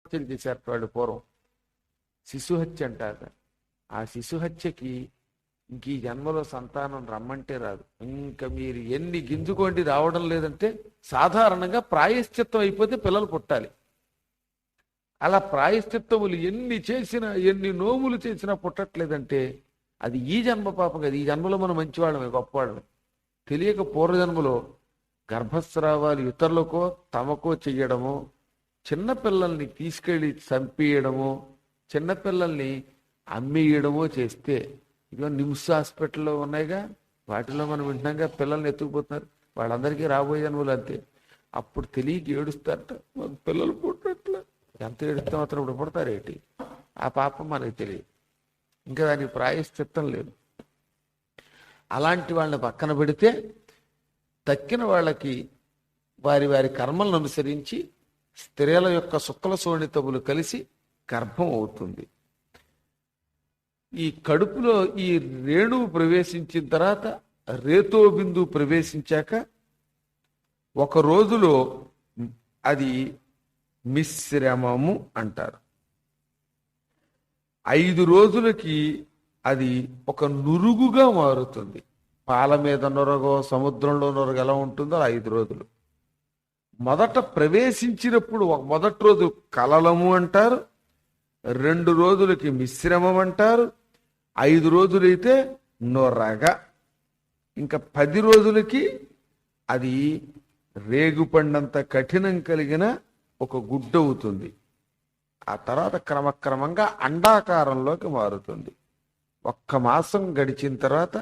శిశుహత్యలు చేశారు వాళ్ళు పూర్వం. శిశుహత్య అంటారు. ఆ శిశుహత్యకి ఇంక ఈ జన్మలో సంతానం రమ్మంటే రాదు. ఇంకా మీరు ఎన్ని గింజుకోండి రావడం లేదంటే సాధారణంగా ప్రాయశ్చిత్తం అయిపోతే పిల్లలు పుట్టాలి. అలా ప్రాయశ్చిత్తములు ఎన్ని చేసినా ఎన్ని నోములు చేసినా పుట్టట్లేదంటే అది ఈ జన్మ పాపం కదా. ఈ జన్మలో మనం మంచివాళ్ళమే, గొప్పవాళ్ళమే. తెలియక పూర్వజన్మలో గర్భస్రావాలు ఇతరులకో తమకో చెయ్యడము, చిన్నపిల్లల్ని తీసుకెళ్లి చంపేయడము, చిన్నపిల్లల్ని అమ్మేయడమో చేస్తే, ఇదిగో నిమ్స్ హాస్పిటల్లో ఉన్నాయిగా, వాటిలో మనం వింటున్నాగా పిల్లల్ని ఎత్తుకుపోతున్నారు. వాళ్ళందరికీ రాబోయే జన్మలు అంతే. అప్పుడు తెలియక ఏడుస్తారట, మాకు పిల్లలు పుట్టట్లే. ఎంత ఏడుస్తే మాత్రం ఇప్పుడు పుడతారేంటి? ఆ పాపం మనకి తెలియదు. ఇంకా దానికి ప్రాయశ్చిత్తం లేదు. అలాంటి వాళ్ళని పక్కన పెడితే తక్కిన వాళ్ళకి వారి వారి కర్మలను అనుసరించి స్త్రీల యొక్క శుక్ల శోణితములు కలిసి గర్భం అవుతుంది. ఈ కడుపులో ఈ రేణువు ప్రవేశించిన తర్వాత రేతో బిందువు ప్రవేశించాక ఒక రోజులో అది మిశ్రమము అంటారు. 5 రోజులకి అది ఒక నురుగుగా మారుతుంది. పాల మీద నొరగో సముద్రంలో నొరగ ఎలా ఉంటుందో 5 రోజులు. మొదట ప్రవేశించినప్పుడు మొదటి రోజు కలలము అంటారు, 2 రోజులకి మిశ్రమం అంటారు, 5 రోజులైతే నొరగ, ఇంకా 10 రోజులకి అది రేగుపండంత కఠినం కలిగిన ఒక గుడ్డ అవుతుంది. ఆ తర్వాత క్రమక్రమంగా అండాకారంలోకి మారుతుంది. 1 మాసం గడిచిన తర్వాత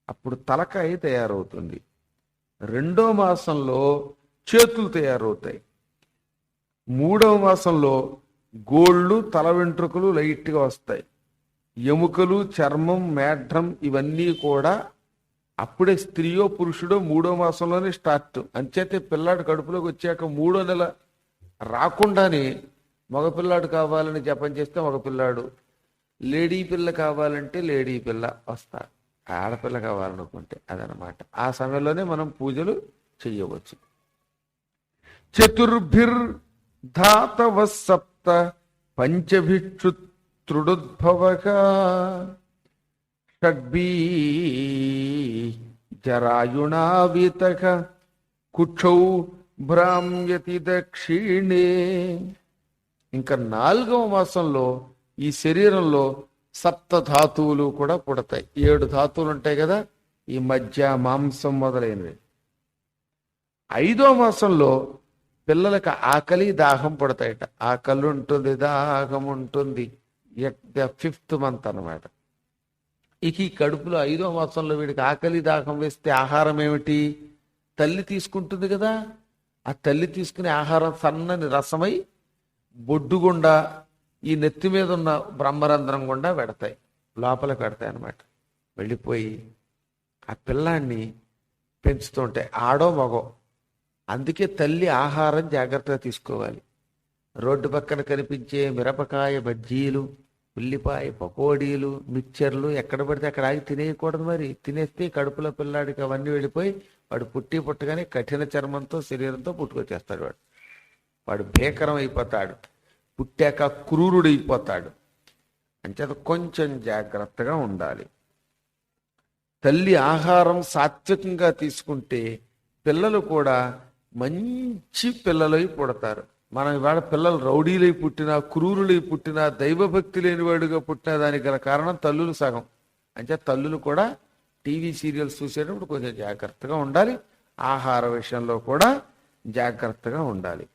అప్పుడు తలకాయ తయారవుతుంది. 2వ మాసంలో చేతులు తయారవుతాయి. 3వ మాసంలో గోళ్ళు, తల వెంట్రుకలు లైట్గా వస్తాయి. ఎముకలు, చర్మం, మేఢ్రం ఇవన్నీ కూడా అప్పుడే స్త్రీయో పురుషుడో 3వ మాసంలోనే స్టార్ట్. అంచేతే పిల్లాడు కడుపులోకి వచ్చాక 3వ నెల రాకుండానే మగపిల్లాడు కావాలని జపం చేస్తే మగపిల్లాడు, లేడీ పిల్ల కావాలంటే లేడీ పిల్ల వస్తారు, ఆడపిల్ల కావాలనుకుంటే అదనమాట. ఆ సమయంలోనే మనం పూజలు చెయ్యవచ్చు. చతుర్భిర్ ధాతవ సప్త పంచభిక్షు త్రుడుద్భవక షడ్భీ జరాయుణావితక కుక్షౌ భ్రామ్యతి దక్షిణే. ఇంకా 4వ మాసంలో ఈ శరీరంలో 7 ధాతువులు కూడా పుడతాయి. 7 ధాతువులు ఉంటాయి కదా, ఈ మధ్య, మాంసం మొదలైనవి. 5వ మాసంలో పిల్లలకు ఆకలి దాహం పుడతాయట. ఆకలి ఉంటుంది, దాహం ఉంటుంది. 5th మంత్ అన్నమాట. ఇక ఈ కడుపులో 5వ మాసంలో వీడికి ఆకలి దాహం వేస్తే ఆహారం ఏమిటి? తల్లి తీసుకుంటుంది కదా, ఆ తల్లి తీసుకునే ఆహారం సన్నని రసమై బొడ్డు గుండా ఈ నెత్తి మీద ఉన్న బ్రహ్మరంధ్రం గుండా పెడతాయి, లోపలికి పెడతాయి అన్నమాట. వెళ్ళిపోయి ఆ పిల్లాన్ని పెంచుతుంటాయి, ఆడో మగో. అందుకే తల్లి ఆహారం జాగ్రత్తగా తీసుకోవాలి. రోడ్డు పక్కన కనిపించే మిరపకాయ బజ్జీలు, ఉల్లిపాయ పకోడీలు, మిక్చర్లు ఎక్కడ పడితే అక్కడ ఆగి తినేయకూడదు. మరి తినేస్తే కడుపులో పిల్లాడికి అవన్నీ వెళ్ళిపోయి వాడు పుట్టగానే కఠిన చర్మంతో శరీరంతో పుట్టుకొచ్చేస్తాడు. వాడు భీకరం అయిపోతాడు, పుట్టాక క్రూరుడైపోతాడు. అంచేత కొంచెం జాగ్రత్తగా ఉండాలి. తల్లి ఆహారం సాత్వికంగా తీసుకుంటే పిల్లలు కూడా మంచి పిల్లలై పుడతారు. మనం ఇవాళ పిల్లలు రౌడీలై పుట్టినా, క్రూరులై పుట్టినా, దైవభక్తి లేనివాడుగా పుట్టినా దానికి గల కారణం తల్లులు సగం. అంటే తల్లులు కూడా టీవీ సీరియల్స్ చూసేటప్పుడు కొంచెం జాగ్రత్తగా ఉండాలి. ఆహార విషయంలో కూడా జాగ్రత్తగా ఉండాలి.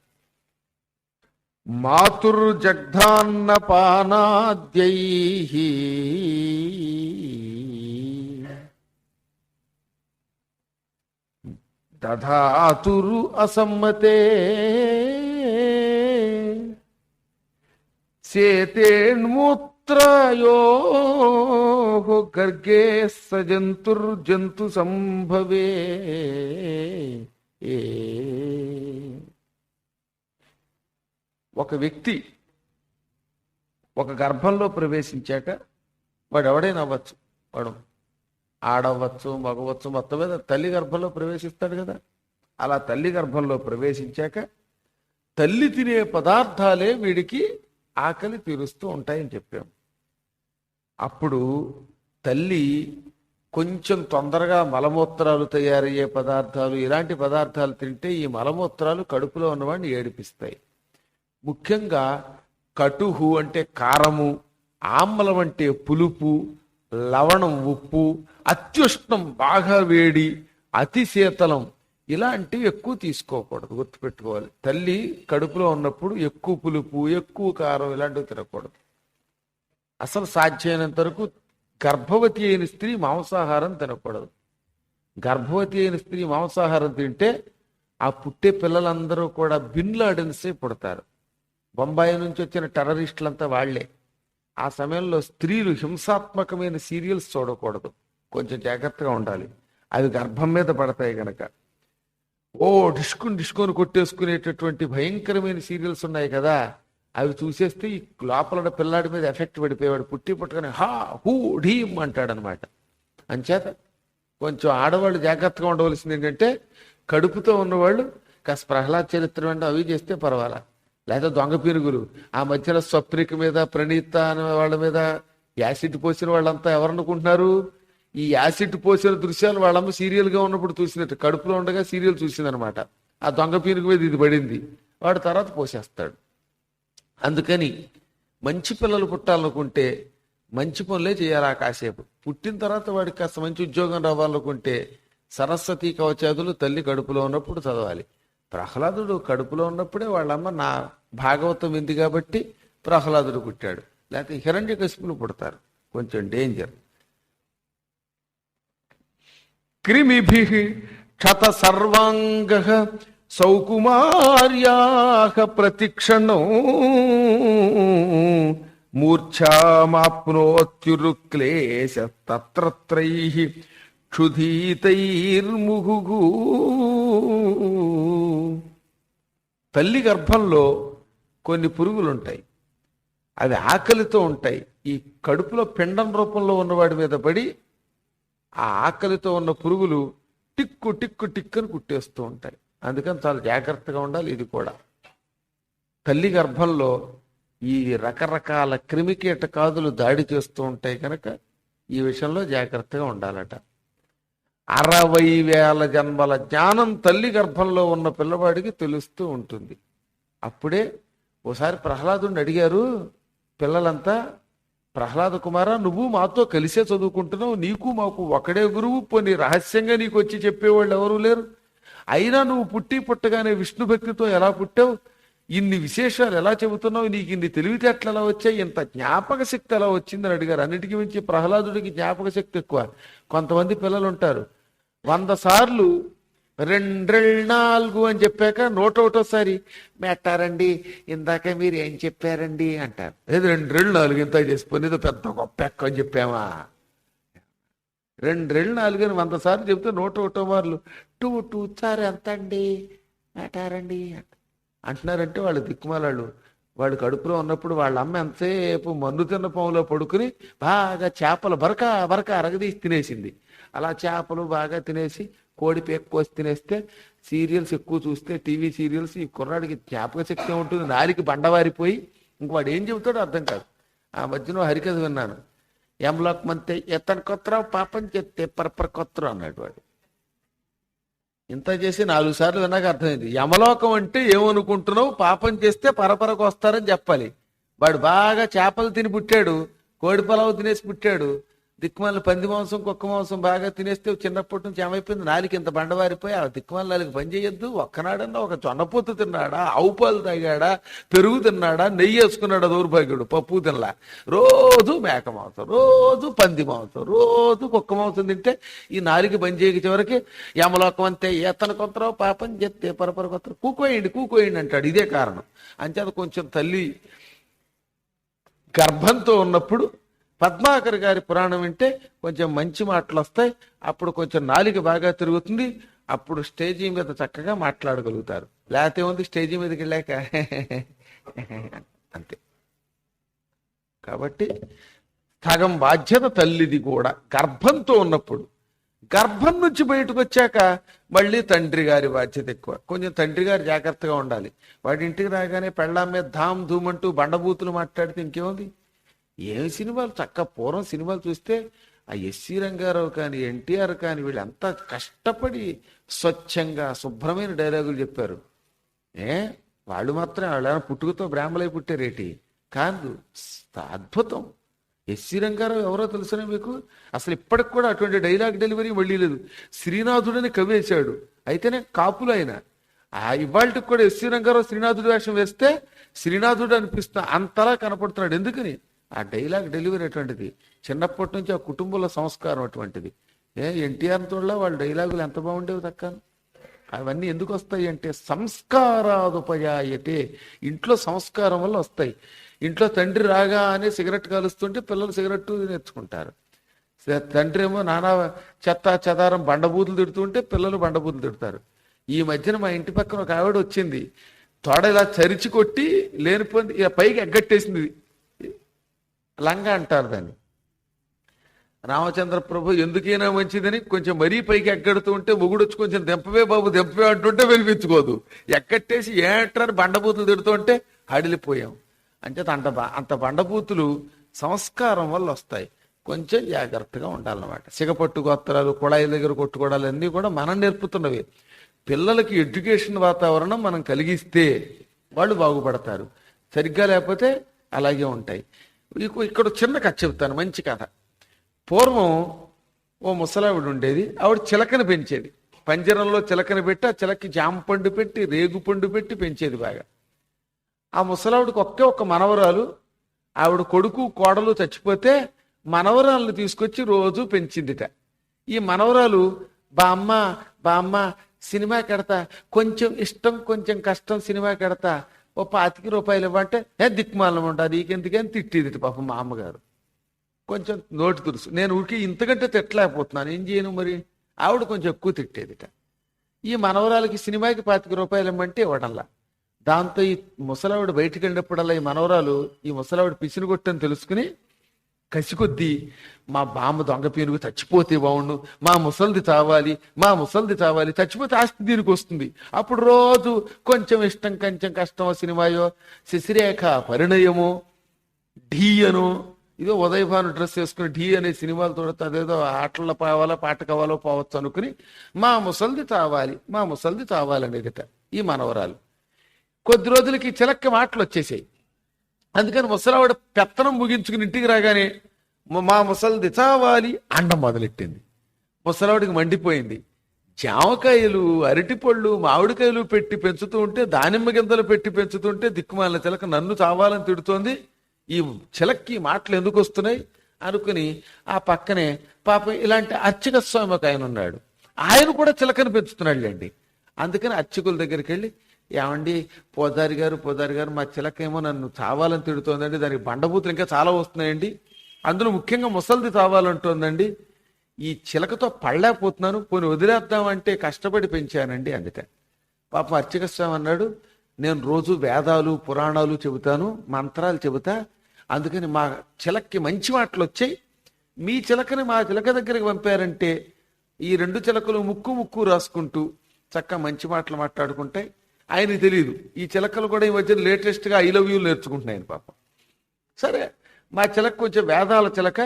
మాతుర్జగ్ధాన్న పానాద్యైః దధాతురు అసమ్మతే సేతేన్మూత్రయోః గర్గే సజంతుర్జంతు సంభవే. ఒక వ్యక్తి ఒక గర్భంలో ప్రవేశించాక వాడు ఎవడైనా అవ్వచ్చు, వాడు ఆడవచ్చు, మగవచ్చు, మొత్తం మీద తల్లి గర్భంలో ప్రవేశిస్తాడు కదా. అలా తల్లి గర్భంలో ప్రవేశించాక తల్లి తినే పదార్థాలే వీడికి ఆకలి తీరుస్తూ ఉంటాయని చెప్పాం. అప్పుడు తల్లి కొంచెం తొందరగా మలమూత్రాలు తయారయ్యే పదార్థాలు, ఇలాంటి పదార్థాలు తింటే ఈ మలమూత్రాలు కడుపులో ఉన్నవాడిని ఏడిపిస్తాయి. ముఖ్యంగా కటుహు అంటే కారము, ఆమ్లం అంటే పులుపు, లవణం ఉప్పు, అత్యుష్ణం బాగా వేడి, అతి శీతలం ఇలాంటివి ఎక్కువ తీసుకోకూడదు. గుర్తుపెట్టుకోవాలి, తల్లి కడుపులో ఉన్నప్పుడు ఎక్కువ పులుపు, ఎక్కువ కారం ఇలాంటివి తినకూడదు. అసలు సాధ్యమైనంత వరకు గర్భవతి అయిన స్త్రీ మాంసాహారం తినకూడదు. గర్భవతి అయిన స్త్రీ మాంసాహారం తింటే ఆ పుట్టే పిల్లలందరూ కూడా బిన్ లాడెన్సే పుడతారు. బొంబాయి నుంచి వచ్చిన టెర్రరిస్టులంతా వాళ్లే. ఆ సమయంలో స్త్రీలు హింసాత్మకమైన సీరియల్స్ చూడకూడదు, కొంచెం జాగ్రత్తగా ఉండాలి. అవి గర్భం మీద పడతాయి గనక. ఓ డిస్కుని కొట్టేసుకునేటటువంటి భయంకరమైన సీరియల్స్ ఉన్నాయి కదా, అవి చూసేస్తే ఈ లోపల పిల్లాడి మీద ఎఫెక్ట్ పడిపోయేవాడు. పుట్టగానే హా హూ ఢీమ్ అంటాడనమాట. అంచేత కొంచెం ఆడవాళ్ళు జాగ్రత్తగా ఉండవలసింది ఏంటంటే, కడుపుతో ఉన్నవాళ్ళు కాస్త ప్రహ్లాద చరిత్ర అంటే అవి చేస్తే పర్వాలా. లేదా దొంగ పీరుగులు, ఆ మధ్యలో స్వప్నిక మీద, ప్రణీత అనే వాళ్ళ మీద యాసిడ్ పోసిన వాళ్ళంతా ఎవరనుకుంటున్నారు? ఈ యాసిడ్ పోసిన దృశ్యాలు వాళ్ళమ్మ సీరియల్గా ఉన్నప్పుడు చూసినట్టు, కడుపులో ఉండగా సీరియల్ చూసిందనమాట. ఆ దొంగ పీరుగు మీద ఇది పడింది, వాడు తర్వాత పోసేస్తాడు. అందుకని మంచి పిల్లలు పుట్టాలనుకుంటే మంచి పనులే చేయాలి. ఆ కాసేపు పుట్టిన తర్వాత వాడికి కాస్త మంచి ఉద్యోగం రావాలనుకుంటే సరస్వతి కవచాదులు తల్లి కడుపులో ఉన్నప్పుడు చదవాలి. ప్రహ్లాదుడు కడుపులో ఉన్నప్పుడే వాళ్ళమ్మ నా భాగవతం వింది కాబట్టి ప్రహ్లాదుడు పుట్టాడు. లేకపోతే హిరణ్యకశిపులు పుడతారు, కొంచెం డేంజర్. క్రిమిభి క్షత సర్వాంగ సౌకుమార్యాః ప్రతిక్షణం మూర్ఛామాప్నోత్యురుక్లేశ తత్రత్రైః క్షుధీతైర్ముహుః. తల్లి గర్భంలో కొన్ని పురుగులుంటాయి, అవి ఆకలితో ఉంటాయి. ఈ కడుపులో పిండం రూపంలో ఉన్నవాడి మీద పడి ఆ ఆకలితో ఉన్న పురుగులు టిక్కు టిక్కు టిక్కుని కుట్టేస్తూ ఉంటాయి. అందుకని చాలా జాగ్రత్తగా ఉండాలి. ఇది కూడా తల్లి గర్భంలో ఈ రకరకాల క్రిమికీటకాదులు దాడి చేస్తూ ఉంటాయి కనుక ఈ విషయంలో జాగ్రత్తగా ఉండాలట. 60,000 జన్మల జ్ఞానం తల్లి గర్భంలో ఉన్న పిల్లవాడికి తెలుస్తూ ఉంటుంది. అప్పుడే ఓసారి ప్రహ్లాదుని అడిగారు పిల్లలంతా, ప్రహ్లాద కుమార, నువ్వు మాతో కలిసే చదువుకుంటున్నావు, నీకు మాకు ఒకడే గురువు, పోనీ రహస్యంగా నీకు వచ్చి చెప్పేవాళ్ళు ఎవరూ లేరు, అయినా నువ్వు పుట్టగానే విష్ణు భక్తితో ఎలా పుట్టావు, ఇన్ని విశేషాలు ఎలా చెబుతున్నావు, నీకు ఇన్ని తెలివితేటలు ఎలా వచ్చాయి, ఇంత జ్ఞాపక శక్తి ఎలా వచ్చిందని అడిగారు. అన్నిటికీ మించి ప్రహ్లాదుడికి జ్ఞాపక శక్తి ఎక్కువ. కొంతమంది పిల్లలు ఉంటారు 100 సార్లు 2 అని చెప్పాక 101 మెట్టారండి, ఇందాక మీరు ఏం చెప్పారండి అంటారు. ఏదో 2 ఇంత చేసిపోయి ఏదో పెద్ద గొప్ప ఎక్క అని చెప్పామా. 2 అని 100 సార్లు చెప్తే 101 మార్లు 2 సార్ ఎంత అండి మెట్టారండి అంటున్నారంటే వాళ్ళు దిక్కుమాలాళ్ళు. వాడు కడుపులో ఉన్నప్పుడు వాళ్ళ అమ్మ ఎంతసేపు మన్ను తిన్న పాములో పడుకుని బాగా చేపలు బరక అరగదీసి తినేసింది. అలా చేపలు బాగా తినేసి కోడి పేక కోసి తినేస్తే, సీరియల్స్ ఎక్కువ చూస్తే, టీవీ సీరియల్స్, ఈ కుర్రాడికి జ్ఞాపక శక్తి ఉంటుంది, నాలికి బండవారిపోయి ఇంక వాడు ఏం చెబుతాడో అర్థం కాదు. ఆ మధ్యన హరికథ విన్నాను, ఎంలోకి మంతే ఎత్తని కొత్తరావు పాపం చెప్తే పరపర కొత్తరావు అన్నాడు. వాడు ఇంత చేసి 4 సార్లు విన్నాక అర్థమైంది. యమలోకం అంటే ఏమనుకుంటున్నావు, పాపం చేస్తే పరపరకు వస్తారని చెప్పాలి. వాడు బాగా చేపలు తిని పుట్టాడు, కోడి పొలావు తినేసి పుట్టాడు, దిక్కుమాల పంది మాంసం కుక్క మాంసం బాగా తినేస్తే చిన్నప్పటి నుంచి ఏమైపోయింది, నాలికి ఇంత బండవారిపోయి ఆ దిక్కుమాల నాలికి పని చేయొద్దు. ఒక్కనాడన్నా ఒక జొన్నపొత్తు తిన్నాడా, ఆవు పాలు తాగాడా, పెరుగు తిన్నాడా, నెయ్యి వేసుకున్నాడా దౌర్భాగ్యుడు, పప్పు తినలా. రోజు మేక మాంసం, రోజు పంది మాంసం, రోజు కుక్క మాంసం తింటే ఈ నాలికి పని చేయక చివరికి యమలోకం అంతే ఏతన కొత్తరావు పాపం చెప్తే పరపర కొత్త కూకోయండి అంటాడు. ఇదే కారణం. అంచేత కొంచెం తల్లి గర్భంతో ఉన్నప్పుడు పద్మాకర్ గారి పురాణం వింటే కొంచెం మంచి మాటలు వస్తాయి. అప్పుడు కొంచెం నాలిక బాగా తిరుగుతుంది. అప్పుడు స్టేజీ మీద చక్కగా మాట్లాడగలుగుతారు. లేకపోతే ఉంది స్టేజీ మీదకి వెళ్ళాక అంతే. కాబట్టి సగం బాధ్యత తల్లిది కూడా. గర్భంతో ఉన్నప్పుడు గర్భం నుంచి బయటకు వచ్చాక మళ్ళీ తండ్రి గారి బాధ్యత ఎక్కువ. కొంచెం తండ్రి గారు జాగ్రత్తగా ఉండాలి. వాడి ఇంటికి రాగానే పెళ్ళాం మీద ధామ్ ధూమ్ అంటూ బండబూతులు మాట్లాడితే ఇంకేముంది? ఏమి సినిమాలు చక్క పూర్వం సినిమాలు చూస్తే ఆ ఎస్సీ రంగారావు కానీ ఎన్టీఆర్ కానీ వీళ్ళు ఎంత కష్టపడి స్వచ్ఛంగా శుభ్రమైన డైలాగులు చెప్పారు. వాళ్ళు మాత్రం వాళ్ళు పుట్టుకతో బ్రాహ్మలై పుట్టారేటి కాదు. అద్భుతం. ఎస్సీ రంగారావు ఎవరో తెలుసునే మీకు? అసలు ఇప్పటికి కూడా అటువంటి డైలాగ్ డెలివరీ మళ్ళీ లేదు. శ్రీనాథుడని కవి వేశాడు, అయితేనే కాపులు ఆయన. ఇవాళకి కూడా ఎస్సీ రంగారావు శ్రీనాథుడి వేషం వేస్తే శ్రీనాథుడు అనిపిస్తా అంతలా కనపడుతున్నాడు. ఎందుకని? ఆ డైలాగ్ డెలివరీ అటువంటిది. చిన్నప్పటి నుంచి ఆ కుటుంబంలో సంస్కారం అటువంటిది. ఎన్టీఆర్ తోళ్ళ వాళ్ళ డైలాగులు ఎంత బాగుండేవి తక్కను. అవన్నీ ఎందుకు వస్తాయి అంటే సంస్కారాదుపయాయతే, ఇంట్లో సంస్కారం వల్ల వస్తాయి. ఇంట్లో తండ్రి రాగానే సిగరెట్ కాలుస్తుంటే పిల్లలు సిగరెట్ నేర్చుకుంటారు. తండ్రి ఏమో నానా చెత్త చెదారం బండబూతులు తిడుతుంటే పిల్లలు బండబూతులు తిడతారు. ఈ మధ్యన మా ఇంటి పక్కన ఒక ఆవిడ వచ్చింది, తోడ ఇలా చరిచి కొట్టి లేనిపోయింది, ఇక పైకి ఎగ్గట్టేసింది. లంగా అంటారు దాన్ని. రామచంద్ర ప్రభు ఎందుకైనా మంచిదని కొంచెం మరీ పైకి ఎగ్గడుతూ ఉంటే మొగుడు వచ్చి కొంచెం దెంపవే బాబు దెంపవే అంటుంటే వినిపించుకోదు. ఎక్కట్టేసి ఏటారు బండబూతులు తిడుతూ ఉంటే హడిలిపోయాం. అంటే అంత బండబూతులు సంస్కారం వల్ల వస్తాయి. కొంచెం జాగ్రత్తగా ఉండాలన్నమాట. సిగపట్టు గోత్రాలు, కుళాయి దగ్గర కొట్టుకోవడాలు అన్నీ కూడా మనం నేర్పుతున్నవి. పిల్లలకి ఎడ్యుకేషన్ వాతావరణం మనం కలిగిస్తే వాళ్ళు బాగుపడతారు. సరిగ్గా లేకపోతే అలాగే ఉంటాయి. ఇక్కడ చిన్న కథ చెబుతాను, మంచి కథ. పూర్వం ఓ ముసలావిడ ఉండేది. ఆవిడ చిలకని పెంచేది. పంజరంలో చిలకని పెట్టి ఆ చిలకి జాంపండు పెట్టి రేగు పండు పెట్టి పెంచేది బాగా. ఆ ముసలావిడికి ఒక్క మనవరాలు. ఆవిడ కొడుకు కోడలు చచ్చిపోతే మనవరాలను తీసుకొచ్చి రోజు పెంచిందిట. ఈ మనవరాలు బామ్మ సినిమా కడతా, కొంచెం ఇష్టం కొంచెం కష్టం సినిమా కడతా, ఓ 25 రూపాయలు ఇవ్వంటే దిక్కుమాలం ఉంటుంది నీకెందుకని తిట్టిదిట పాపం మా అమ్మగారు. కొంచెం నోటి తురుసు. నేను ఊరికి ఇంతకంటే తిట్టలేకపోతున్నాను, ఏం చేయను మరి. ఆవిడ కొంచెం ఎక్కువ తిట్టేదిట. ఈ మనవరాలకి సినిమాకి 25 రూపాయలు ఇవ్వమంటే ఇవ్వడంలా. దాంతో ఈ ముసలావిడ బయటికి వెళ్ళినప్పుడల్లా ఈ మనవరాలు ఈ ముసలావిడ పిసిని కొట్టని తెలుసుకుని కసికొద్దీ మా బామ్మ దొంగ పీనుగు చచ్చిపోతే బాగుండు, మా ముసలిది చావాలి, చచ్చిపోతే ఆస్తి దీనికి వస్తుంది. అప్పుడు రోజు కొంచెం ఇష్టం కొంచెం కష్టమో సినిమాయో, శశిరేఖ పరిణయమో, ఢీ అనో, ఇదో ఉదయభాను డ్రెస్ వేసుకుని ఢీ అనే సినిమాలు చూడతా, అదేదో ఆటల్లో పోవాలో పాట కావాలో పోవచ్చు అనుకుని మా ముసలిది చావాలి అనేదిట ఈ మనవరాలు. కొద్ది రోజులకి చిలక్క మాటలు వచ్చేసాయి. అందుకని ముసలావిడ పెత్తనం ముగించుకుని ఇంటికి రాగానే మా ముసలిది చావాలి అండం మొదలెట్టింది. ముసలావిడికి మండిపోయింది. జామకాయలు, అరటిపళ్ళు, మామిడికాయలు పెట్టి పెంచుతూ ఉంటే, దానిమ్మ గింజలు పెట్టి పెంచుతుంటే దిక్కుమాలిన చిలక నన్ను చావాలని తిడుతోంది. ఈ చిలక్కి మాటలు ఎందుకు వస్తున్నాయి అనుకుని ఆ పక్కనే పాపం ఇలాంటి అర్చక స్వామి ఒక ఆయన ఉన్నాడు. ఆయన కూడా చిలకను పెంచుతున్నాడు అండి. అందుకని అర్చకుల దగ్గరికి వెళ్ళి, ఏమండి పోదారి గారు మా చిలక ఏమో నన్ను చావాలని తిడుతోందండి, దానికి బండబూతులు ఇంకా చాలా వస్తున్నాయండి, అందులో ముఖ్యంగా ముసలిది చావాలంటోందండి, ఈ చిలకతో పడలేకపోతున్నాను, పోనీ వదిలేద్దామంటే కష్టపడి పెంచానండి అందుకని. పాపం అర్చక స్వామి అన్నాడు, నేను రోజు వేదాలు పురాణాలు చెబుతాను, మంత్రాలు చెబుతా, అందుకని మా చిలక్కి మంచి మాటలు వచ్చాయి, మీ చిలకని మా చిలక దగ్గరికి పంపారంటే ఈ 2 చిలకలు ముక్కు రాసుకుంటూ చక్కగా మంచి మాటలు మాట్లాడుకుంటాయి. ఆయనకి తెలియదు ఈ చిలకలు కూడా ఈ మధ్య లేటెస్ట్ గా ఐ లవ్ యూ నేర్చుకుంటున్నాయని పాపం. సరే, మా చిలక కొంచెం వేదాల చిలక,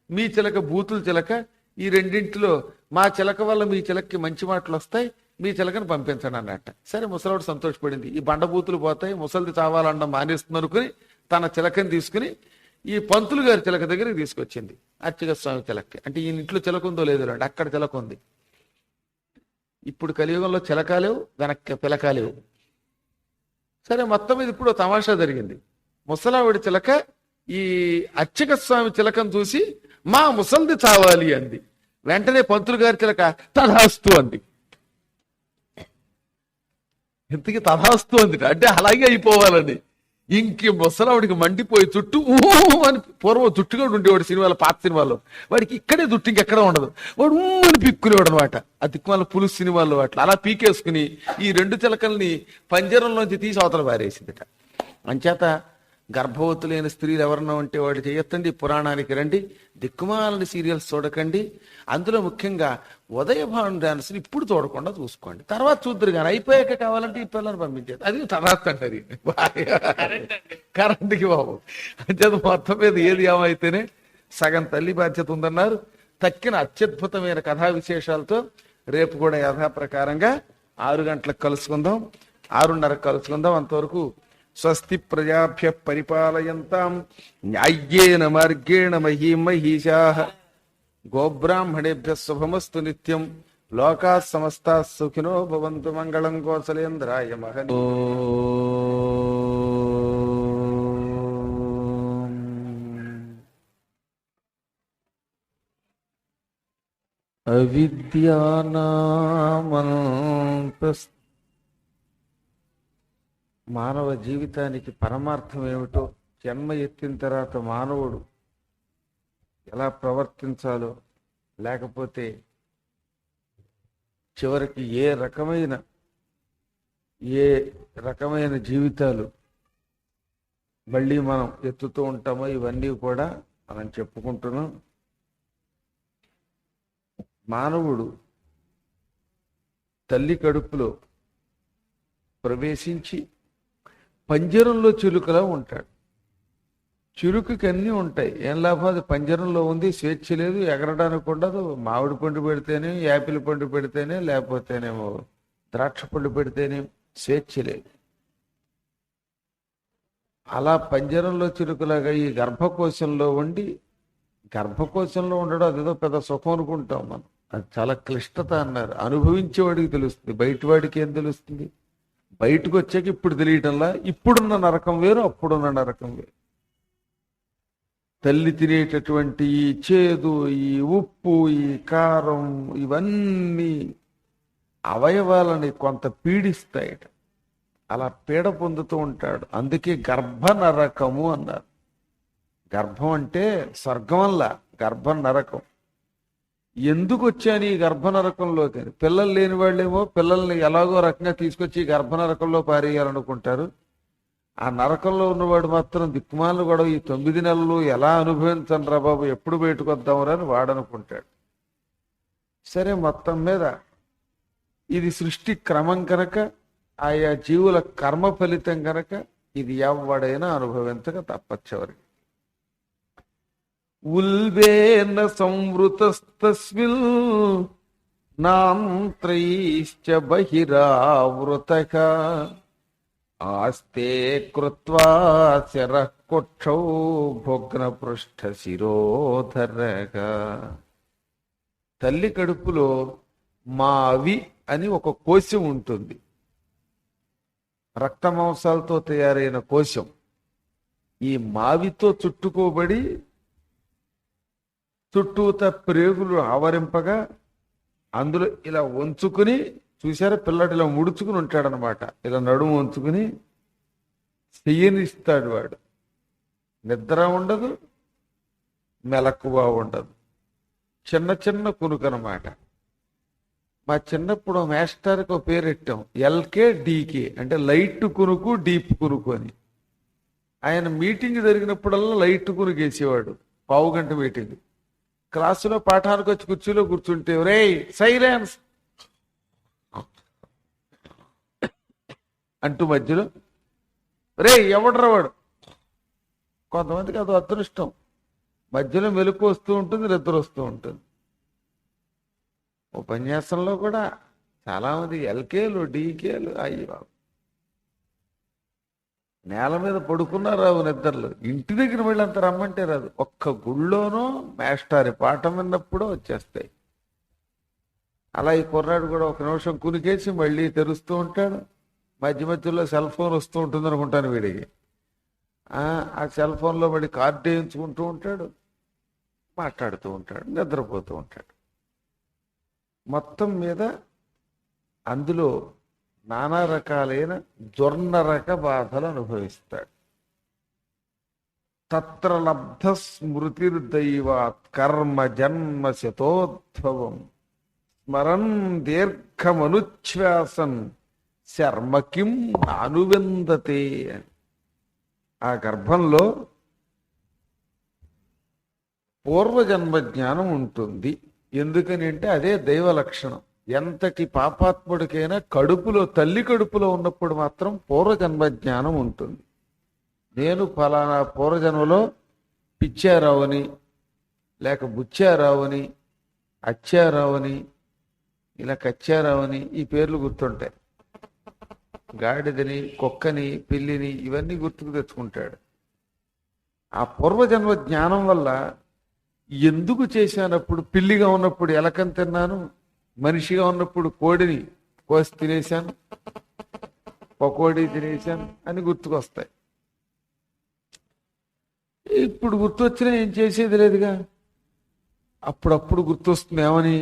మీ చిలక బూతుల చిలక, ఈ రెండింటిలో మా చిలక వల్ల మీ చిలకకి మంచి మాటలు వస్తాయి, మీ చిలకని పంపించండి అన్నట్ట. సరే, ముసలావిడ సంతోషపడింది. ఈ బండబూతులు పోతాయి, ముసలిది చావాలనడం మానేస్తుంది అనుకుని తన చిలకని తీసుకుని ఈ పంతులు గారి చిలక దగ్గరికి తీసుకొచ్చింది. అర్చక స్వామి చిలక్కి. అంటే ఈ ఇంట్లో చిలక ఉందో లేదో అండి, అక్కడ చిలక ఉంది. ఇప్పుడు కలియుగంలో చిలకాలేవు, వెనక్కి పిలకాలేవు. సరే, మొత్తం మీద ఇప్పుడు తమాషా జరిగింది. ముసలావిడి చిలక ఈ అర్చక స్వామి చిలకను చూసి మా ముసలిది చావాలి అంది. వెంటనే పంతులు గారి చిలక తథాస్తు అంది. ఇంతకీ తథాస్తు అంది అంటే అలాగే అయిపోవాలని. ఇంక ముసలావిడికి మండిపోయి చుట్టూ అని, పూర్వం చుట్టుగా ఉండేవాడు సినిమాలో, పాత సినిమాలో. వాడికి ఇక్కడే చుట్టూ ఇంకెక్కడ ఉండదు, వాడు అని పిక్కునేవాడు అనమాట. ఆ దిక్కుమాల పులుసు సినిమాల్లో అట్లా అలా పీకేసుకుని ఈ 2 చిలకల్ని పంజరంలోంచి తీసి అవతల పారేసిందిట. అంచేత గర్భవతులైన స్త్రీలు ఎవరన్నా ఉంటే వాళ్ళు చేయొద్దండి, పురాణానికి రండి, దిక్కుమాలని సీరియల్స్ చూడకండి. అందులో ముఖ్యంగా ఉదయభాను డాన్స్ ఇప్పుడు చూడకుండా చూసుకోండి, తర్వాత చూద్దరు కానీ అయిపోయాక కావాలంటే ఈ పిల్లల్ని పంపించేది, అది తర్వాత అంటది కరెంట్కి బాబు. అంచేత మొత్తం మీద ఏది ఏమైతేనే సగం తల్లి బాధ్యత ఉందన్నారు. తక్కిన అత్యద్భుతమైన కథా విశేషాలతో రేపు కూడా యథాప్రకారంగా 6 గంటలకు కలుసుకుందాం, 6:30కు కలుసుకుందాం. అంతవరకు స్వస్తి ప్రజాభ్య పరిపాలయంతాం న్యాయ్యేన మార్గేణ మహీం మహీషాః గోబ్రాహ్మణేభ్య శుభమస్తు నిత్యం. లోకా సమస్తా సుఖినో భవంతు. మంగళం కోసలేంద్రాయ మహనీయ. మానవ జీవితానికి పరమార్థం ఏమిటో, జన్మ ఎత్తిన తర్వాత మానవుడు ఎలా ప్రవర్తించాలో, లేకపోతే చివరికి ఏ రకమైన జీవితాలు మళ్ళీ మనం ఎత్తుతూ ఉంటామో ఇవన్నీ కూడా మనం చెప్పుకుంటున్నాం. మానవుడు తల్లి కడుపులో ప్రవేశించి పంజరంలో చిలుకలా ఉంటాడు. చిలుకకి అన్నీ ఉంటాయి, ఏం లాభం, అది పంజరంలో ఉంది, స్వేచ్ఛ లేదు, ఎగరడానికి ఉండదు. మామిడి పండు పెడితేనే, యాపిల్ పండు పెడితేనే, లేకపోతేనేమో ద్రాక్ష పండు పెడితేనే స్వేచ్ఛ లేదు. అలా పంజరంలో చిలుకలాగా ఈ గర్భకోశంలో ఉండి, గర్భకోశంలో ఉండడం అదేదో పెద్ద సుఖం అనుకుంటాం మనం, అది చాలా క్లిష్టత అన్నారు. అనుభవించేవాడికి తెలుస్తుంది, బయటవాడికి ఏం తెలుస్తుంది. బయటకు వచ్చాక ఇప్పుడు తెలియటంలా ఇప్పుడున్న నరకం వేరు, అప్పుడున్న నరకం వేరు. తల్లి తినేటటువంటి ఈ చేదు, ఈ ఉప్పు, ఈ కారం, ఇవన్నీ అవయవాలని కొంత పీడిస్తాయట. అలా పీడ పొందుతూ ఉంటాడు. అందుకే గర్భ నరకము అన్నారు. గర్భం అంటే స్వర్గంలా, గర్భం నరకం. ఎందుకు వచ్చాను ఈ గర్భ నరకంలోకి? పిల్లలు లేని వాళ్ళేమో పిల్లల్ని ఎలాగో రకంగా తీసుకొచ్చి గర్భ నరకంలో పారేయాలనుకుంటారు. ఆ నరకంలో ఉన్నవాడు మాత్రం దిక్కుమాలను కూడా ఈ 9 నెలలు ఎలా అనుభవించను రా బాబు, ఎప్పుడు బయటకు వద్దామరా అని వాడనుకుంటాడు. సరే, మొత్తం మీద ఇది సృష్టి క్రమం కనుక, ఆయా జీవుల కర్మ ఫలితం కనుక ఇది ఎవడైనా అనుభవించక తప్పచ్చవరికి. ఉల్బేన సంవృతస్తస్మిన్ నాంత్రైశ్చ బహిరావృతక ఆస్తే కృత్వా శరః కుక్షౌ భోగ్న పృష్ఠ శిరోధరగా. తల్లి కడుపులో మావి అని ఒక కోశం ఉంటుంది, రక్త మాంసాలతో తయారైన కోశం. ఈ మావితో చుట్టుకోబడి చుట్టూత ప్రేగులు ఆవరింపగా అందులో ఇలా వంచుకుని, చూసారా, పిల్లడు ఇలా ముడుచుకుని ఉంటాడనమాట. ఇలా నడుము వంచుకుని చెయ్యనిస్తాడు వాడు. నిద్ర ఉండదు, మెలకువ ఉండదు, చిన్న చిన్న కునుకనమాట. మా చిన్నప్పుడు మాస్టర్కి ఒక పేరెట్టాం, ఎల్కే డీకే, అంటే లైట్ కునుకు డీప్ కునుకు అని. ఆయన మీటింగ్ జరిగినప్పుడల్లా లైట్ కునుకు వేసేవాడు. 15 గంట మీటింగ్. క్లాసులో పాఠానికి వచ్చి కుర్చీలో కూర్చుంటే, రేయ్ సైలెన్స్ అంటూ మధ్యలో, రే ఎవడ్రా వాడు. కొంతమందికి అది అదృష్టం, మధ్యలో మెలకు వస్తూ ఉంటుంది, నిద్ర వస్తూ ఉంటుంది. ఉపన్యాసంలో కూడా చాలా మంది ఎల్కేలు డీకేలు అయ్యి బాబు నేల మీద పడుకున్నారు, రావు నిద్రలు. ఇంటి దగ్గర వెళ్ళంత రమ్మంటే రాదు. ఒక్క గుళ్ళోనో మాస్టారి పాఠం విన్నప్పుడో వచ్చేస్తాయి. అలా ఈ కుర్రాడు కూడా ఒక నిమిషం కునికేసి మళ్ళీ తెరుస్తూ ఉంటాడు. మధ్య మధ్యలో సెల్ ఫోన్ వస్తూ ఉంటుంది అనుకుంటాను వీడికి. ఆ సెల్ ఫోన్లో మళ్ళీ కార్డు వేయించుకుంటూ ఉంటాడు, మాట్లాడుతూ ఉంటాడు, నిద్రపోతూ ఉంటాడు. మొత్తం మీద అందులో నానా రకాలైన దుర్నరక బాధలు అనుభవిస్తాడు. తత్ర లబ్ధ స్మృతిర్దైవాత్ కర్మ జన్మ శతోద్భవం స్మరన్ దీర్ఘమనుచ్ఛ్వాసన్ శర్మ కిం అనువిందతే అని. ఆ గర్భంలో పూర్వజన్మ జ్ఞానం ఉంటుంది. ఎందుకని అంటే అదే దైవ లక్షణం. ఎంతటి పాపాత్ముడికైనా కడుపులో, తల్లి కడుపులో ఉన్నప్పుడు మాత్రం పూర్వజన్మ జ్ఞానం ఉంటుంది. నేను ఫలానా పూర్వజన్మలో పిచ్చారావుని, లేక బుచ్చారావుని, అచ్చారావుని, ఇలా కచ్చారావుని, ఈ పేర్లు గుర్తుంటాయి. గాడిదని, కుక్కని, పిల్లిని, ఇవన్నీ గుర్తుకు తెచ్చుకుంటాడు. ఆ పూర్వజన్మ జ్ఞానం వల్ల ఎందుకు చేశానప్పుడు, పిల్లిగా ఉన్నప్పుడు ఎలకని తిన్నాను, మనిషిగా ఉన్నప్పుడు కోడిని కోసి తినేశాను, పకోడీ తినేశాను అని గుర్తుకొస్తాయి. ఇప్పుడు గుర్తొచ్చినా ఏం చేసేది లేదుగా. అప్పుడప్పుడు గుర్తొస్తుంది. ఏమని?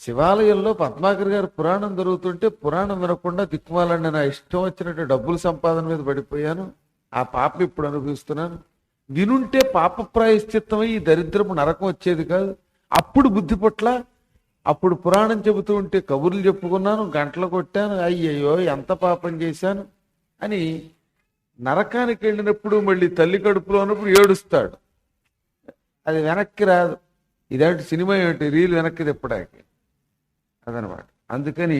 శివాలయంలో పద్మాకర్ గారు పురాణం జరుగుతుంటే పురాణం వినకుండా దిక్కుమాలండి నా ఇష్టం వచ్చినట్టు డబ్బుల సంపాదన మీద పడిపోయాను, ఆ పాపం ఇప్పుడు అనుభవిస్తున్నాను. వినుంటే పాప ప్రాయశ్చిత్తమై ఈ దరిద్రపు నరకం వచ్చేది కాదు. అప్పుడు బుద్ధి పట్ల, అప్పుడు పురాణం చెబుతూ ఉంటే కబుర్లు చెప్పుకున్నాను, గంటలు కొట్టాను, అయ్యయ్యో ఎంత పాపం చేశాను అని నరకానికి వెళ్ళినప్పుడు మళ్ళీ తల్లి కడుపులో ఉన్నప్పుడు ఏడుస్తాడు. అది వెనక్కి రాదు. ఇదేంటి సినిమా, ఏమిటి రీల్ వెనక్కి తిప్పడానికి, అదనమాట. అందుకని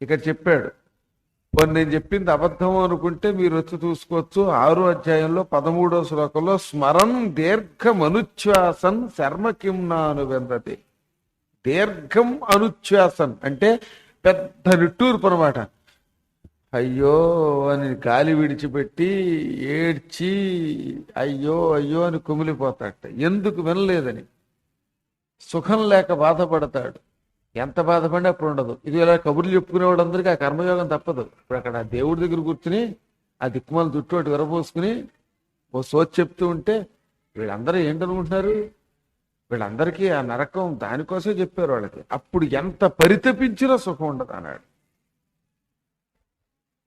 ఇక్కడ చెప్పాడు. పోనీ నేను చెప్పింది అబద్ధం అనుకుంటే మీరు వచ్చి చూసుకోవచ్చు. 6వ అధ్యాయంలో 13వ శ్లోకంలో స్మరన్ దీర్ఘం అనుచ్ఛ్వాసన్ శర్మ కిం నాను వెందతి. దీర్ఘం అనుచ్ఛ్వాసన్ అంటే పెద్ద నిట్టూర్పు అనమాట. అయ్యో అని గాలి విడిచిపెట్టి ఏడ్చి అయ్యో అయ్యో అని కుమిలిపోతాడట. ఎందుకు వినలేదని. సుఖం లేక బాధపడతాడు. ఎంత బాధపడినా అప్పుడు ఉండదు. ఇది ఇలా కబుర్లు చెప్పుకునే వాళ్ళందరికీ ఆ కర్మయోగం తప్పదు. ఇప్పుడు అక్కడ ఆ దేవుడి దగ్గర కూర్చుని ఆ దిక్కుమాల జుట్టు అటు విరబోసుకుని ఓ సోచి చెప్తూ ఉంటే వీళ్ళందరూ ఏంటనుకుంటున్నారు, వీళ్ళందరికీ ఆ నరకం దానికోసమే చెప్పారు వాళ్ళకి. అప్పుడు ఎంత పరితపించినా సుఖం ఉండదు అన్నాడు.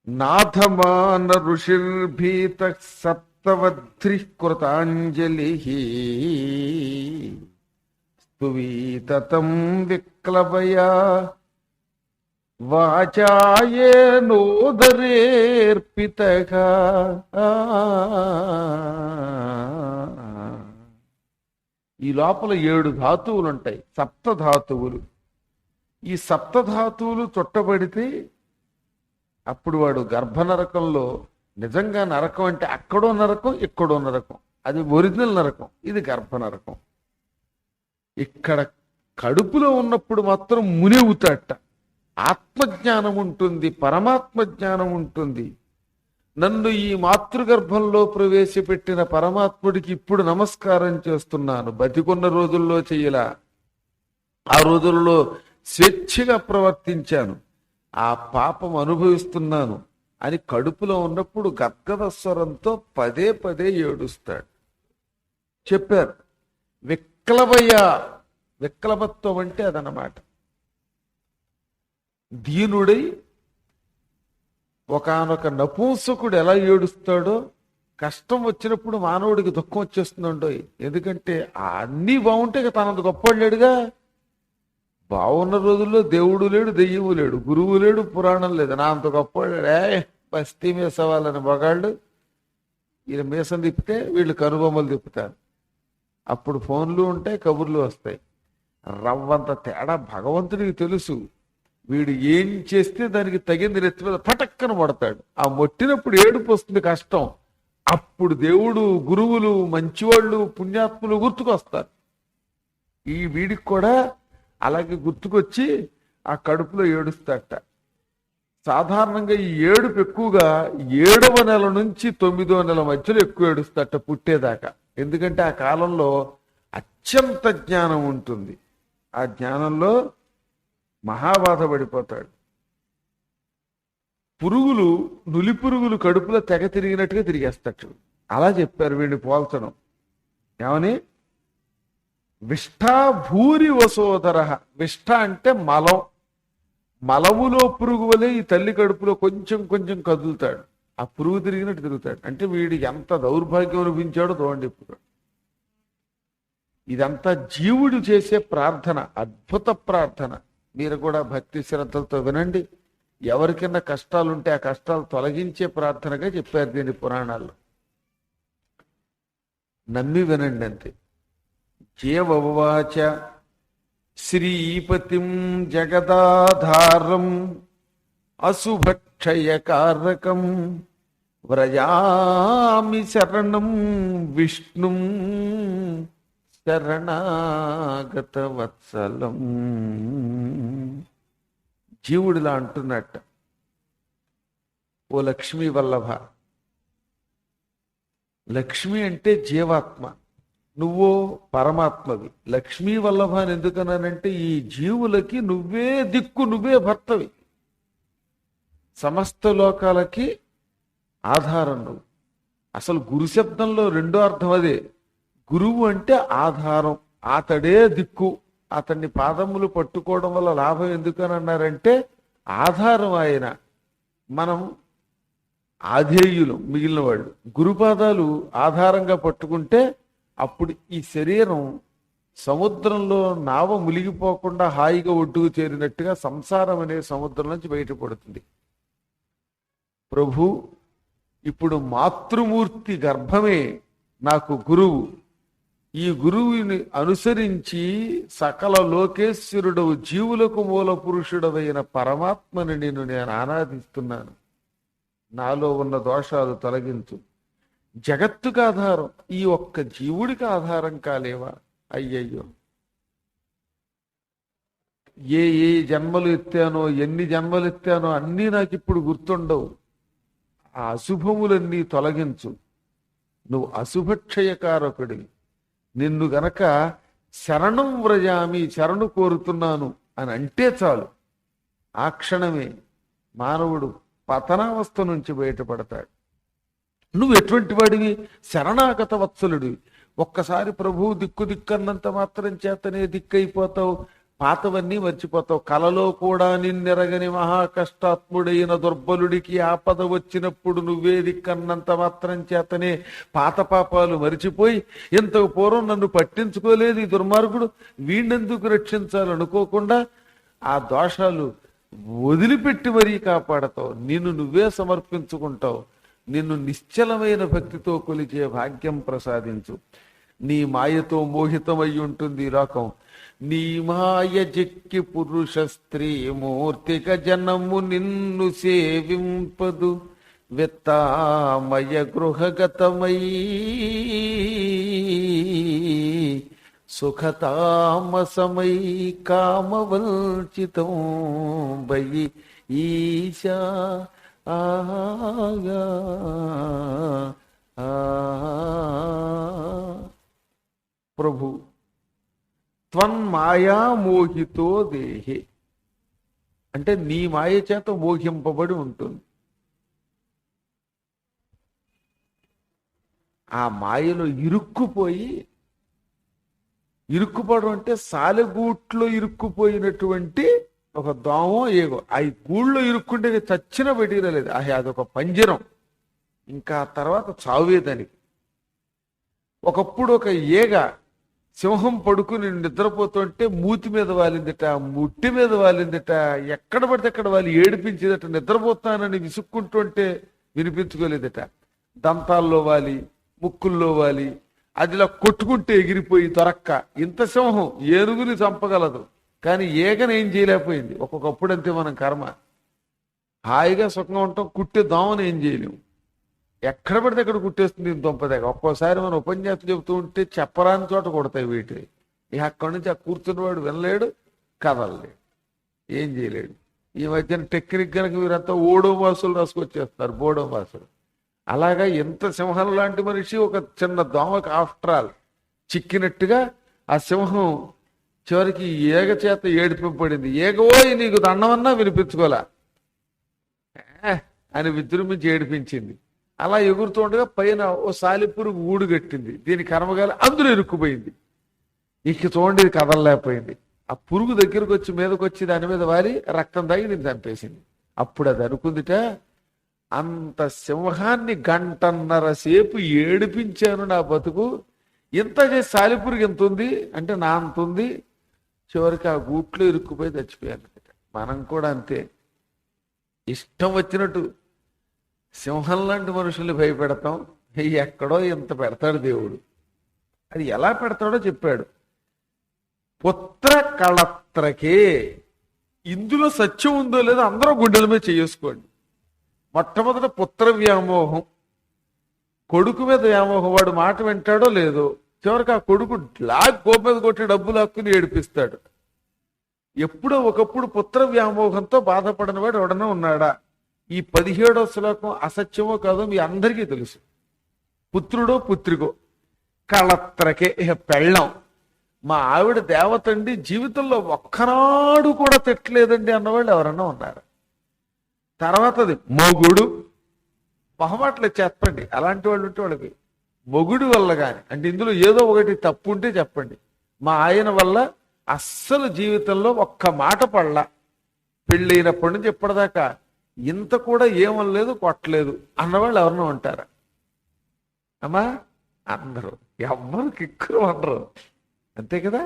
నాథమాన ఋషిర్భీత సప్తవధ్రి కృతాంజలి స్తువీతతం విక్లవయా వాచాయేనోదరేర్పితగా. ఈ లోపల 7 ధాతువులు ఉంటాయి, సప్తధాతువులు. ఈ సప్తధాతువులు చుట్టబడితే అప్పుడు వాడు గర్భనరకంలో, నిజంగా నరకం అంటే అక్కడో నరకం ఇక్కడో నరకం, అది ఒరిజినల్ నరకం, ఇది గర్భనరకం. ఇక్కడ కడుపులో ఉన్నప్పుడు మాత్రం మునివుతాట. ఆత్మజ్ఞానం ఉంటుంది, పరమాత్మ జ్ఞానం ఉంటుంది. నన్ను ఈ మాతృగర్భంలో ప్రవేశపెట్టిన పరమాత్ముడికి ఇప్పుడు నమస్కారం చేస్తున్నాను. బతికున్న రోజుల్లో చెయ్యలా, ఆ రోజుల్లో స్వేచ్ఛగా ప్రవర్తించాను, ఆ పాపం అనుభవిస్తున్నాను అని కడుపులో ఉన్నప్పుడు గద్గద స్వరంతో పదే పదే ఏడుస్తాడు. చెప్పారు విక్లవయ్య. విక్లవత్వం అంటే అదనమాట. దీనుడై ఒకానొక నపుంసకుడు ఎలా ఏడుస్తాడో, కష్టం వచ్చినప్పుడు మానవుడికి దుఃఖం వచ్చేస్తుందండో. ఎందుకంటే అన్నీ బాగుంటే తనంత గొప్పవాడు లేడుగా. బాగున్న రోజుల్లో దేవుడు లేడు, దెయ్యము లేడు, గురువు లేడు, పురాణం లేదు, నా అంత గొప్పవాడు బస్తీ మీసవాళ్ళని మగాళ్ళు వీళ్ళు మీసం తిప్పితే వీళ్ళు కనుబొమ్మలు తిప్పుతారు. అప్పుడు ఫోన్లు ఉంటాయి, కబుర్లు వస్తాయి. రవ్వంత తేడా భగవంతుడికి తెలుసు. వీడు ఏం చేస్తే దానికి తగింది నెత్తి మీద పటక్కన పడతాడు. ఆ మొట్టినప్పుడు ఏడుపు వస్తుంది, కష్టం. అప్పుడు దేవుడు, గురువులు, మంచివాళ్ళు, పుణ్యాత్ములు గుర్తుకొస్తారు. ఈ వీడికి కూడా అలాగే గుర్తుకొచ్చి ఆ కడుపులో ఏడుస్తాట. సాధారణంగా ఈ ఏడుపు ఎక్కువగా 7వ నెల నుంచి 9వ నెల మధ్యలో ఎక్కువ ఏడుస్తాట పుట్టేదాకా. ఎందుకంటే ఆ కాలంలో అత్యంత జ్ఞానం ఉంటుంది. ఆ జ్ఞానంలో మహాబాధపడిపోతాడు. పురుగులు, నులి పురుగులు కడుపులో తెగ తిరిగినట్టుగా తిరిగేస్తాడు. అలా చెప్పారు వీడిని పోల్చడం. ఏమని? విష్ఠా భూరి వసోదర. విష్ఠ అంటే మలం. మలములో పురుగు వలె ఈ తల్లి కడుపులో కొంచెం కొంచెం కదులుతాడు. ఆ పురుగు తిరిగినట్టు తిరుగుతాడు. అంటే వీడి ఎంత దౌర్భాగ్యం అనిపించాడో చూడండి. ఇప్పుడు ఇదంతా జీవుడు చేసే ప్రార్థన, అద్భుత ప్రార్థన. మీరు కూడా భక్తి శ్రద్ధలతో వినండి. ఎవరికైనా కష్టాలుంటే ఆ కష్టాలు తొలగించే ప్రార్థనగా చెప్పారు దీని పురాణాల్లో. నమ్మి వినండి అంతే. జీవవాచ శ్రీపతిం జగదాధారం అశుభక్షయకారకం వ్రజామి శరణం విష్ణుం శరణాగత వత్సలం. జీవుడిలా అంటున్నట్ట, ఓ లక్ష్మీ వల్లభ. లక్ష్మి అంటే జీవాత్మ, నువ్వో పరమాత్మవి. లక్ష్మీ వల్లభ అని ఎందుకన్నానంటే ఈ జీవులకి నువ్వే దిక్కు, నువ్వే భర్తవి. సమస్త లోకాలకి ఆధారం నువ్వు. అసలు గురు శబ్దంలో రెండో అర్థం అదే. గురువు అంటే ఆధారం, అతడే దిక్కు. అతన్ని పాదములు పట్టుకోవడం వల్ల లాభం ఎందుకని అన్నారంటే ఆధారం ఆయన, మనం ఆధేయులు, మిగిలిన వాళ్ళు. గురుపాదాలు ఆధారంగా పట్టుకుంటే అప్పుడు ఈ శరీరం సముద్రంలో నావ మునిగిపోకుండా హాయిగా ఒడ్డుకు చేరినట్టుగా సంసారం అనే సముద్రం నుంచి బయటపడుతుంది. ప్రభు, ఇప్పుడు మాతృమూర్తి గర్భమే నాకు గురువు. ఈ గురువుని అనుసరించి సకల లోకేశ్వరుడవు, జీవులకు మూల పురుషుడవైన పరమాత్మని నేను ఆరాధిస్తున్నాను. నాలో ఉన్న దోషాలు తొలగించు. జగత్తుకు ఆధారం ఈ ఒక్క జీవుడికి ఆధారం కాలేవా? అయ్యయ్యో, ఏ ఏ జన్మలు ఎత్తానో, ఎన్ని జన్మలు ఎత్తానో అన్నీ నాకు ఇప్పుడు గుర్తుండవు. ఆ అశుభములన్నీ తొలగించు. నువ్వు అశుభక్షయకారకుడివి. నిన్ను గనక శరణం వ్రజామి, శరణు కోరుతున్నాను అని అంటే చాలు, ఆ క్షణమే మానవుడు పతనావస్థ నుంచి బయటపడతాడు. నువ్వు ఎటువంటి వాడివి? శరణాగత వత్సలుడివి. ఒక్కసారి ప్రభువు దిక్కు దిక్కన్నంత మాత్రం చేతనే దిక్కైపోతావు, పాతవన్నీ మర్చిపోతావు. కలలో కూడా నిన్నెరగని మహాకష్టాత్ముడైన దుర్బలుడికి ఆపద వచ్చినప్పుడు నువ్వే దిక్కన్నంత మాత్రం చేతనే పాత పాపాలు మరిచిపోయి, ఇంతకు పూర్వం నన్ను పట్టించుకోలేదు ఈ దుర్మార్గుడు, వీణెందుకు రక్షించాలనుకోకుండా ఆ దోషాలు వదిలిపెట్టి మరీ కాపాడతావు. నిన్ను నువ్వే సమర్పించుకుంటావు. నిన్ను నిశ్చలమైన భక్తితో కొలిచే భాగ్యం ప్రసాదించు. నీ మాయతో మోహితమై ఉంటుంది ఈ లోకం. నీ మాయ జిక్కి పురుష స్త్రీ మూర్తిక జనము నిన్ను సేవింపదు. విత్తామయ గృహగతమై సుఖతామసమై కామవంచితం బయి ఈశా ఆగా ప్రభు త్వన్మాయా మోహితో దేహే అంటే నీ మాయ చేత మోహింపబడి ఉంటుంది. ఆ మాయలో ఇరుక్కుపోవడం అంటే సాలెగూట్లో ఇరుక్కుపోయినటువంటి ఒక దోమో ఏగో, ఆ గూళ్ళో ఇరుక్కుంటే చచ్చిన బయటికి అదొక పంజరం. ఇంకా తర్వాత చావే దానికి. ఒకప్పుడు ఒక ఏగ సింహం పడుకుని నిద్రపోతుంటే మూతి మీద వాలిందిట, ముట్టి మీద వాలిందిట, ఎక్కడ పడితే అక్కడ వాళ్ళు ఏడిపించేదట. నిద్రపోతానని విసుక్కుంటుంటే వినిపించుకోలేదట. దంతాల్లో వాలి, ముక్కుల్లో వాలి, అదిలా కొట్టుకుంటే ఎగిరిపోయి దొరక్క. ఇంత సింహం ఏనుగుని చంపగలదు, కానీ ఏగని ఏం చేయలేకపోయింది. ఒక్కొక్కప్పుడు అంతే మనం కర్మ. హాయిగా సుఖంగా ఉంటాం, కుట్టే దోమని ఏం చేయలేము. ఎక్కడ పడితే అక్కడ కుట్టేస్తుంది దొంపదాక. ఒక్కోసారి మనం ఉపన్యాసం చెబుతూ ఉంటే చెప్పరాని చోట కొడతాయి వీటి. ఇక అక్కడి నుంచి ఆ కూర్చున్నవాడు వినలేడు, కదలలేడు, ఏం చేయలేడు. ఈ మధ్యన టెక్నిక్ కనుక వీరంతా ఓడో వాసులు రాసుకొచ్చేస్తారు, బోడో వాసులు. అలాగా ఎంత సింహం లాంటి మనిషి ఒక చిన్న దోమకు ఆఫ్టర్ ఆల్ చిక్కినట్టుగా ఆ సింహం చివరికి ఏగ చేత ఏడిపింపబడింది. ఏగోయ్ నీకు దండమన్నా వినిపించుకోలే అని విజృంభించి ఏడిపించింది. అలా ఎగురుతుండగా పైన ఓ సాలిపురుగు గూడు కట్టింది. దీని కర్మగాలి అందులో ఇరుక్కుపోయింది. ఇక చూడండి, ఇది కదలలేకపోయింది. ఆ పురుగు దగ్గరకు వచ్చి మీదకి వచ్చి దాని మీద వారి రక్తం తాగి నేను చంపేసింది. అప్పుడు అది అనుకుందిట, అంత సింహాన్ని గంటన్నర సేపు ఏడిపించాను నా బతుకు, ఇంత చేసి సాలిపురుగు ఎంత ఉంది అంటే నా అంత ఉంది. చివరికి ఆ గూట్లో ఇరుక్కుపోయి చచ్చిపోయాను. మనం కూడా అంతే, ఇష్టం వచ్చినట్టు సింహం లాంటి మనుషుల్ని భయపెడతాం. ఎక్కడో ఇంత పెడతాడు దేవుడు. అది ఎలా పెడతాడో చెప్పాడు. పుత్ర కళత్రకే. ఇందులో సత్యం ఉందో లేదో అందరూ గుండెల మీద చేసుకోండి. మొట్టమొదట పుత్ర వ్యామోహం, కొడుకు మీద వ్యామోహం. వాడు మాట వింటాడో లేదో, చివరికి ఆ కొడుకు కోపం మీద కొట్టి డబ్బులు హక్కుని ఏడిపిస్తాడు. ఎప్పుడో ఒకప్పుడు పుత్ర వ్యామోహంతో బాధపడిన వాడు ఎవడన్నా ఉన్నాడా? ఈ 17వ శ్లోకం అసత్యమో కాదో మీ అందరికీ తెలుసు. పుత్రుడో పుత్రికో కళత్రకే. పెళ్ళం, మా ఆవిడ దేవతండి, జీవితంలో ఒక్కనాడు కూడా తిట్టలేదండి అన్నవాళ్ళు ఎవరన్నా ఉన్నారు? తర్వాతది మొగుడు. మొహమాటలు చెప్పండి, అలాంటి వాళ్ళు ఉంటే వాళ్ళకి మొగుడు వల్ల కానీ, అంటే ఇందులో ఏదో ఒకటి తప్పు ఉంటే చెప్పండి. మా ఆయన వల్ల అస్సలు జీవితంలో ఒక్క మాట పడలా, పెళ్ళైనప్పటి నుంచి ఇప్పటిదాకా ఇంత కూడా ఏమనలేదు, కొట్టలేదు అన్నవాళ్ళు ఎవరన్నా ఉంటారా? అమ్మా అందరూ, ఎవ్వరు కిక్కురు అనరు, అంతే కదా.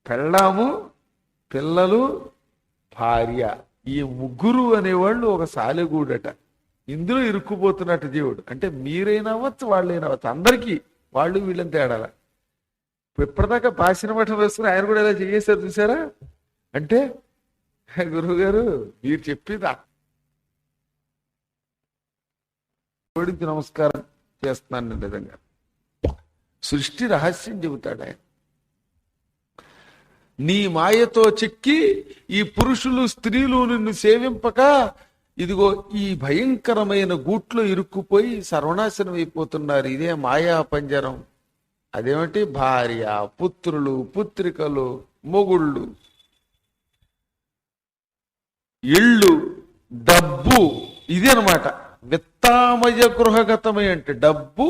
పెళ్ళాము, పిల్లలు, భార్య, ఈ ముగ్గురు అనేవాళ్ళు ఒక సాలెగూడట. ఇందులో ఇరుక్కుపోతున్నట్టు జీవుడు. అంటే మీరైనా అవ్వచ్చు, వాళ్ళైనా అవ్వచ్చు, అందరికీ వాళ్ళు వీళ్ళని తేడాల. ఇప్పటిదాకా పాసిన మఠం వేసుకుని ఆయన కూడా ఇలా చేసేసారు చూసారా? అంటే గురువు గారు మీరు చెప్పింది ఓడించి నమస్కారం చేస్తున్నాను. నిజంగా సృష్టి రహస్యం చెబుతాడు ఆయన. నీ మాయతో చిక్కి ఈ పురుషులు స్త్రీలు నిన్ను సేవింపక ఇదిగో ఈ భయంకరమైన గూట్లో ఇరుక్కుపోయి సర్వనాశనం అయిపోతున్నారు. ఇదే మాయా పంజరం. అదేమిటి? భార్య, పుత్రులు, పుత్రికలు, మొగుళ్ళు, ఇళ్ళు, డబ్బు. ఇది అనమాట విత్తామయ గృహగతమై. అంటే డబ్బు,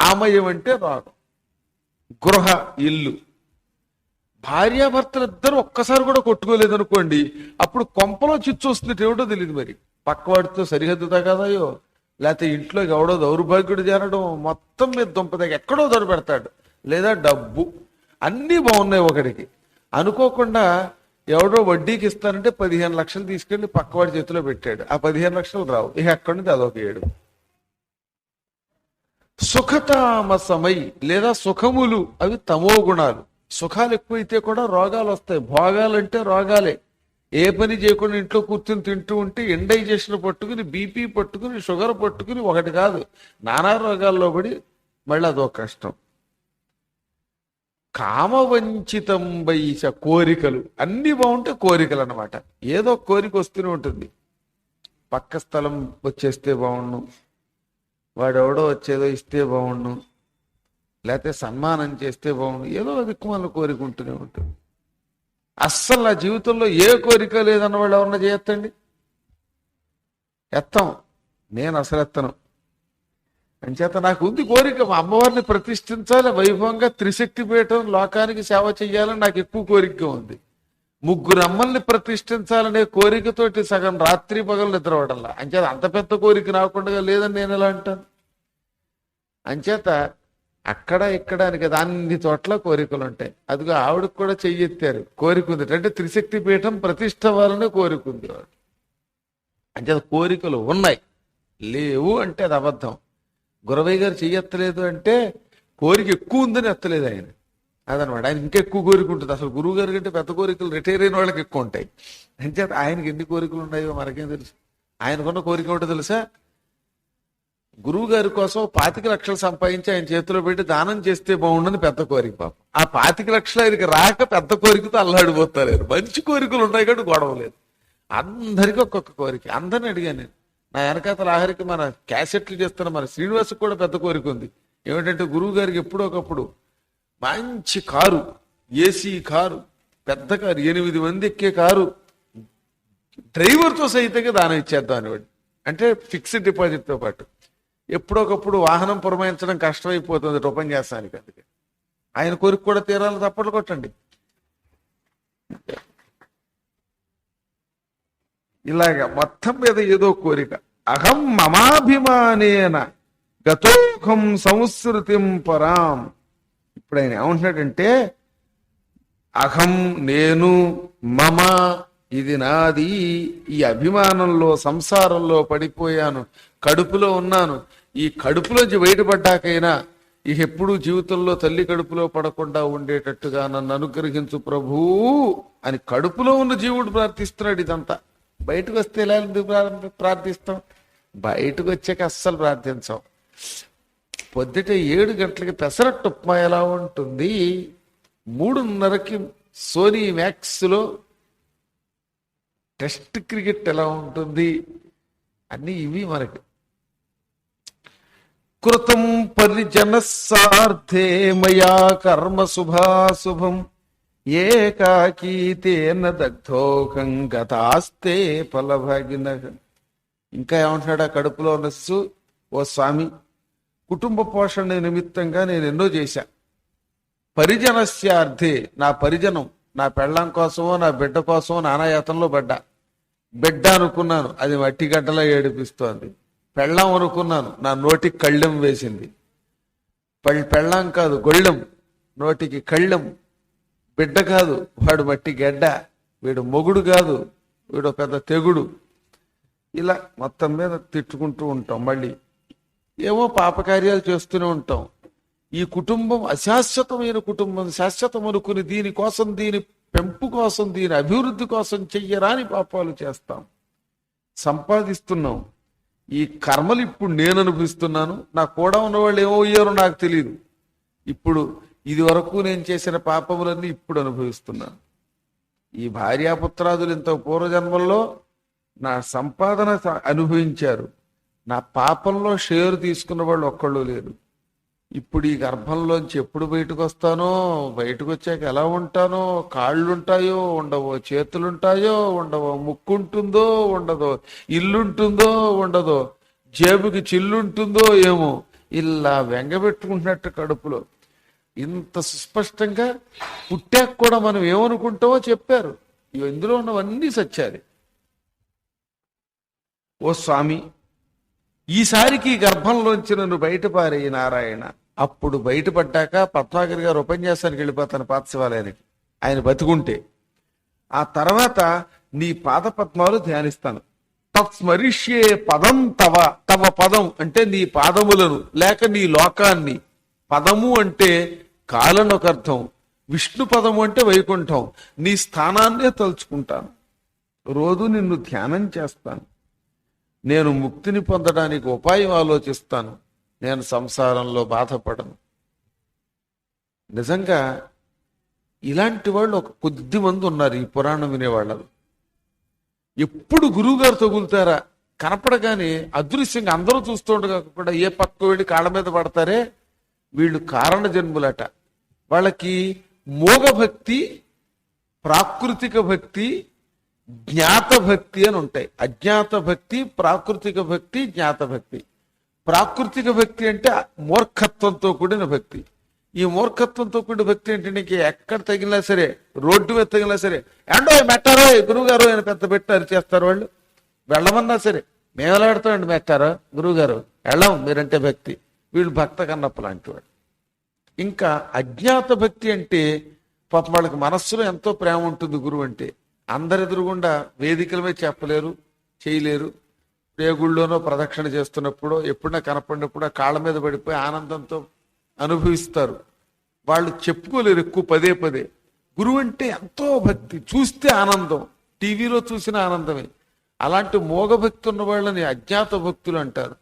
ఆమయం అంటే రోగం, గృహ ఇల్లు. భార్యాభర్తలు ఇద్దరు ఒక్కసారి కూడా కొట్టుకోలేదు అనుకోండి, అప్పుడు కొంపలో చిచ్చు వస్తుంది. ఏమిటో తెలియదు మరి, పక్కవాడితో సరిహద్దు తగదాయో, లేకపోతే ఇంట్లో ఎవడో దౌర్భాగ్యుడు చేరడం, మొత్తం మీద దుంపదగ ఎక్కడో దొరిపెడతాడు. లేదా డబ్బు, అన్నీ బాగున్నాయి ఒకడికి, అనుకోకుండా ఎవడో వడ్డీకి ఇస్తానంటే 15 లక్షలు తీసుకెళ్లి పక్కవాడి చేతిలో పెట్టాడు. ఆ 15 లక్షలు రావు, ఇక ఎక్కడి నుంచి అదొక ఏడు. సుఖతామసమై లేదా సుఖములు, అవి తమో గుణాలు. సుఖాలు ఎక్కువైతే కూడా రోగాలు వస్తాయి. భోగాలంటే రోగాలే. ఏ పని చేయకుండా ఇంట్లో కూర్చుని తింటూ ఉంటే ఇండైజెషన్ పట్టుకుని, బీపీ పట్టుకుని, షుగర్ పట్టుకుని, ఒకటి కాదు నానా రోగాల్లో పడి మళ్ళీ అదో కష్టం. కామవంచితం వైశ, కోరికలు అన్ని బాగుంటే కోరికలు అన్నమాట. ఏదో కోరిక వస్తూనే ఉంటుంది. పక్క స్థలం వచ్చేస్తే బాగుండు, వాడెవడో వచ్చేదో ఇస్తే బాగుండు, లేకపోతే సన్మానం చేస్తే బాగుండు, ఏదో దిక్కుమాల కోరిక ఉంటూనే ఉంటుంది. అస్సలు నా జీవితంలో ఏ కోరిక లేదన్న వాళ్ళు ఎవరన్నా చేయొద్దండి. ఎత్తాం, నేను అసలు ఎత్తను. అంచేత నాకు ఉంది కోరిక, మా అమ్మవారిని ప్రతిష్ఠించాలి, వైభవంగా త్రిశక్తి పీఠం లోకానికి సేవ చెయ్యాలని నాకు ఎక్కువ కోరికగా ఉంది. 3 అమ్మల్ని ప్రతిష్ఠించాలనే కోరికతోటి సగం రాత్రి పగలు నిద్రపడాల. అంచేత అంత పెద్ద కోరిక రాకుండా లేదని నేను ఎలా అంటాను? అంచేత అక్కడ ఇక్కడ అని కదా అన్ని చోట్ల కోరికలు ఉంటాయి. అదిగో ఆవిడకు కూడా చెయ్యెత్తారు, కోరిక ఉంది. అంటే త్రిశక్తి పీఠం ప్రతిష్ఠ వలనే కోరిక ఉంది. అంచేత కోరికలు ఉన్నాయి, లేవు అంటే అది అబద్ధం. గురవయ్య గారు చెయ్యెత్తలేదు అంటే కోరిక ఎక్కువ ఉందని ఎత్తలేదు ఆయన, అదనమాట. ఆయన ఇంకా ఎక్కువ కోరిక ఉంటుంది. అసలు గురువు గారి కంటే పెద్ద కోరికలు రిటైర్ అయిన వాళ్ళకి ఎక్కువ ఉంటాయి. అంచేత ఆయనకి ఎన్ని కోరికలు ఉన్నాయో మనకేం తెలుసు. ఆయనకున్న కోరిక ఒకటి తెలుసా? గురువు గారి కోసం 25 లక్షలు సంపాదించి ఆయన చేతిలో పెట్టి దానం చేస్తే బాగుండని పెద్ద కోరిక. పాపం ఆ 25 లక్షలు ఆయనకి రాక పెద్ద కోరికతో అల్లాడిపోతారు. మంచి కోరికలు ఉన్నాయి కాబట్టి గొడవ లేదు. అందరికీ ఒక్కొక్క కోరిక. అందరిని అడిగాను నేను. నా వెనకాతల ఆఖరికి మన క్యాసెట్లు చేస్తున్న మన శ్రీనివాస్ కూడా పెద్ద కోరిక ఉంది. ఏమిటంటే గురువు గారికి ఎప్పుడో ఒకప్పుడు మంచి కారు, ఏసీ కారు, పెద్ద కారు, 8 మంది ఎక్కే కారు, డ్రైవర్తో సహితంగా దానం ఇచ్చేద్దాం అనేవాడు. అంటే ఫిక్స్డ్ డిపాజిట్తో పాటు. ఎప్పుడొకప్పుడు వాహనం పురమాయించడం కష్టమైపోతుంది ఉపన్యాసానికి. అందుకే ఆయన కోరిక కూడా తీరాలి. తప్పట్లు కొట్టండి. ఇలాగా మొత్తం మీద ఏదో కోరిక. అహం మమాభిమానేన గతోఖం సంస్కృతిం పరాం. ఇప్పుడు ఆయన ఏమంటున్నాడంటే, అహం నేను, మమ ఇది నాది, ఈ అభిమానంలో సంసారంలో పడిపోయాను, కడుపులో ఉన్నాను. ఈ కడుపులోంచి బయటపడ్డాకైనా ఇక ఎప్పుడూ జీవితంలో తల్లి కడుపులో పడకుండా ఉండేటట్టుగా నన్ను అనుగ్రహించు ప్రభూ అని కడుపులో ఉన్న జీవుడు ప్రార్థిస్తున్నాడు. ఇదంతా బయటకు వస్తే ఎలా ఎందుకు ప్రార్థిస్తాం? బయటకు వచ్చాక అస్సలు ప్రార్థించాం. పొద్దుట 7 గంటలకి పెసరట్టు ఉప్మా ఎలా ఉంటుంది, 3:30కి సోనీ మ్యాక్స్లో టెస్ట్ క్రికెట్ ఎలా ఉంటుంది, అన్నీ ఇవి మనకి. కృతం పరిజన సార్థే మయా కర్మ శుభాశుభం ఏకాకీతేన దగ్ధోకం గతాస్తే ఫలభాగిన. ఇంకా ఏమంటున్నాడు ఆ కడుపులో ఉన్న శిశు, ఓ స్వామి, కుటుంబ పోషణ నిమిత్తంగా నేను ఎన్నో చేశా. పరిజనస్యార్థే, నా పరిజనం, నా పెళ్ళాం కోసమో నా బిడ్డ కోసమో నానాయాతంలో పడ్డా. బిడ్డ అనుకున్నాను, అది మట్టి గడ్డలా ఏడిపిస్తోంది. పెళ్ళాం అనుకున్నాను, నా నోటికి కళ్ళెం వేసింది. పెళ్ళాం కాదు గొళ్ళెం, నోటికి కళ్ళెం. బిడ్డ కాదు, వాడు మట్టి గడ్డ. వీడు మొగుడు కాదు, వీడు పెద్ద తెగుడు. ఇలా మొత్తం మీద తిట్టుకుంటూ ఉంటాం. మళ్ళీ ఏమో పాపకార్యాలు చేస్తూనే ఉంటాం. ఈ కుటుంబం అశాశ్వతమైన కుటుంబం, శాశ్వతం అనుకుని దీనికోసం, దీని పెంపు కోసం, దీని అభివృద్ధి కోసం చెయ్యరాని పాపాలు చేస్తాం, సంపాదిస్తున్నాం. ఈ కర్మలు ఇప్పుడు నేను అనుభవిస్తున్నాను. నా కూడా ఉన్నవాళ్ళు ఏమయ్యారో నాకు తెలియదు. ఇప్పుడు ఇది వరకు నేను చేసిన పాపములన్నీ ఇప్పుడు అనుభవిస్తున్నాను. ఈ భార్యాపుత్రాదులు ఇంత పూర్వజన్మల్లో నా సంపాదన అనుభవించారు. నా పాపంలో షేరు తీసుకున్న వాళ్ళు ఒక్కళ్ళు లేరు. ఇప్పుడు ఈ గర్భంలోంచి ఎప్పుడు బయటకు వస్తానో, బయటకు వచ్చాక ఎలా ఉంటానో, కాళ్ళుంటాయో ఉండవో, చేతులుంటాయో ఉండవో, ముక్కుంటుందో ఉండదో, ఇల్లుంటుందో ఉండదో, జేబుకి చిల్లుంటుందో ఏమో, ఇలా వెంగబెట్టుకుంటున్నట్టు కడుపులో. ఇంత సుస్పష్టంగా పుట్టాక కూడా మనం ఏమనుకుంటామో చెప్పారు. ఇందులో ఉన్నవన్నీ సత్యాలు. ఓ స్వామి, ఈసారికి గర్భంలోంచి నన్ను బయటపారేయి నారాయణ. అప్పుడు బయటపడ్డాక పద్మాకర్ గారు ఉపన్యాసానికి వెళ్ళిపోతాను పాత శివాలయానికి, ఆయన బతికుంటే. ఆ తర్వాత నీ పాద పద్మాలు ధ్యానిస్తాను. తత్స్మరిష్యే పదం తవ. తవ పదం అంటే నీ పాదములను, లేక నీ లోకాన్ని. పదము అంటే కాలని ఒక అర్థం, విష్ణు పదము అంటే వైకుంఠం. నీ స్థానాన్నే తలుచుకుంటాను, రోజు నిన్ను ధ్యానం చేస్తాను. నేను ముక్తిని పొందడానికి ఉపాయం ఆలోచిస్తాను. నేను సంసారంలో బాధపడను. నిజంగా ఇలాంటి వాళ్ళు ఒక కొద్ది మంది ఉన్నారు ఈ పురాణం వినేవాళ్ళు. ఎప్పుడు గురువుగారు తగులుతారా, కనపడగానే అదృశ్యంగా అందరూ చూస్తుండగా కూడా ఏ పక్క వెళ్ళి కాళ్ళ మీద పడతారే, వీళ్ళు కారణ జన్ములట. వాళ్ళకి మోగ భక్తి, ప్రాకృతిక భక్తి, జ్ఞాత భక్తి అని ఉంటాయి. అజ్ఞాత భక్తి, ప్రాకృతిక భక్తి, జ్ఞాత భక్తి. ప్రాకృతిక భక్తి అంటే మూర్ఖత్వంతో కూడిన భక్తి. ఈ మూర్ఖత్వంతో కూడిన భక్తి ఏంటంటే, నీకు ఎక్కడ తగిలినా సరే, రోడ్డు మీద తగిలినా సరే, ఏండో మెట్టారో గురువుగారు అని పెద్ద పెట్టారు చేస్తారు వాళ్ళు. వెళ్ళమన్నా సరే, మేము వెళ్ళాడుతామండి మెట్టారో గురువుగారు, వెళ్ళాం మీరంటే భక్తి. వీళ్ళు భక్త కన్నప్ప లాంటి వాడు. ఇంకా అజ్ఞాత భక్తి అంటే పాపం వాళ్ళకి మనస్సులో ఎంతో ప్రేమ ఉంటుంది గురువు అంటే. అందరి ఎదురుగుండా వేదికల మీద చెప్పలేరు, చేయలేరు. ప్రేగుళ్ళలోనో ప్రదక్షిణ చేస్తున్నప్పుడు, ఎప్పుడైనా కనపడినప్పుడు ఆ కాళ్ళ మీద పడిపోయి ఆనందంతో అనుభవిస్తారు. వాళ్ళు చెప్పుకోలేరు ఎక్కువ పదే పదే. గురువు అంటే ఎంతో భక్తి, చూస్తే ఆనందం, టీవీలో చూసిన ఆనందమే. అలాంటి మోగ భక్తి ఉన్న వాళ్ళని అజ్ఞాత భక్తులు అంటారు.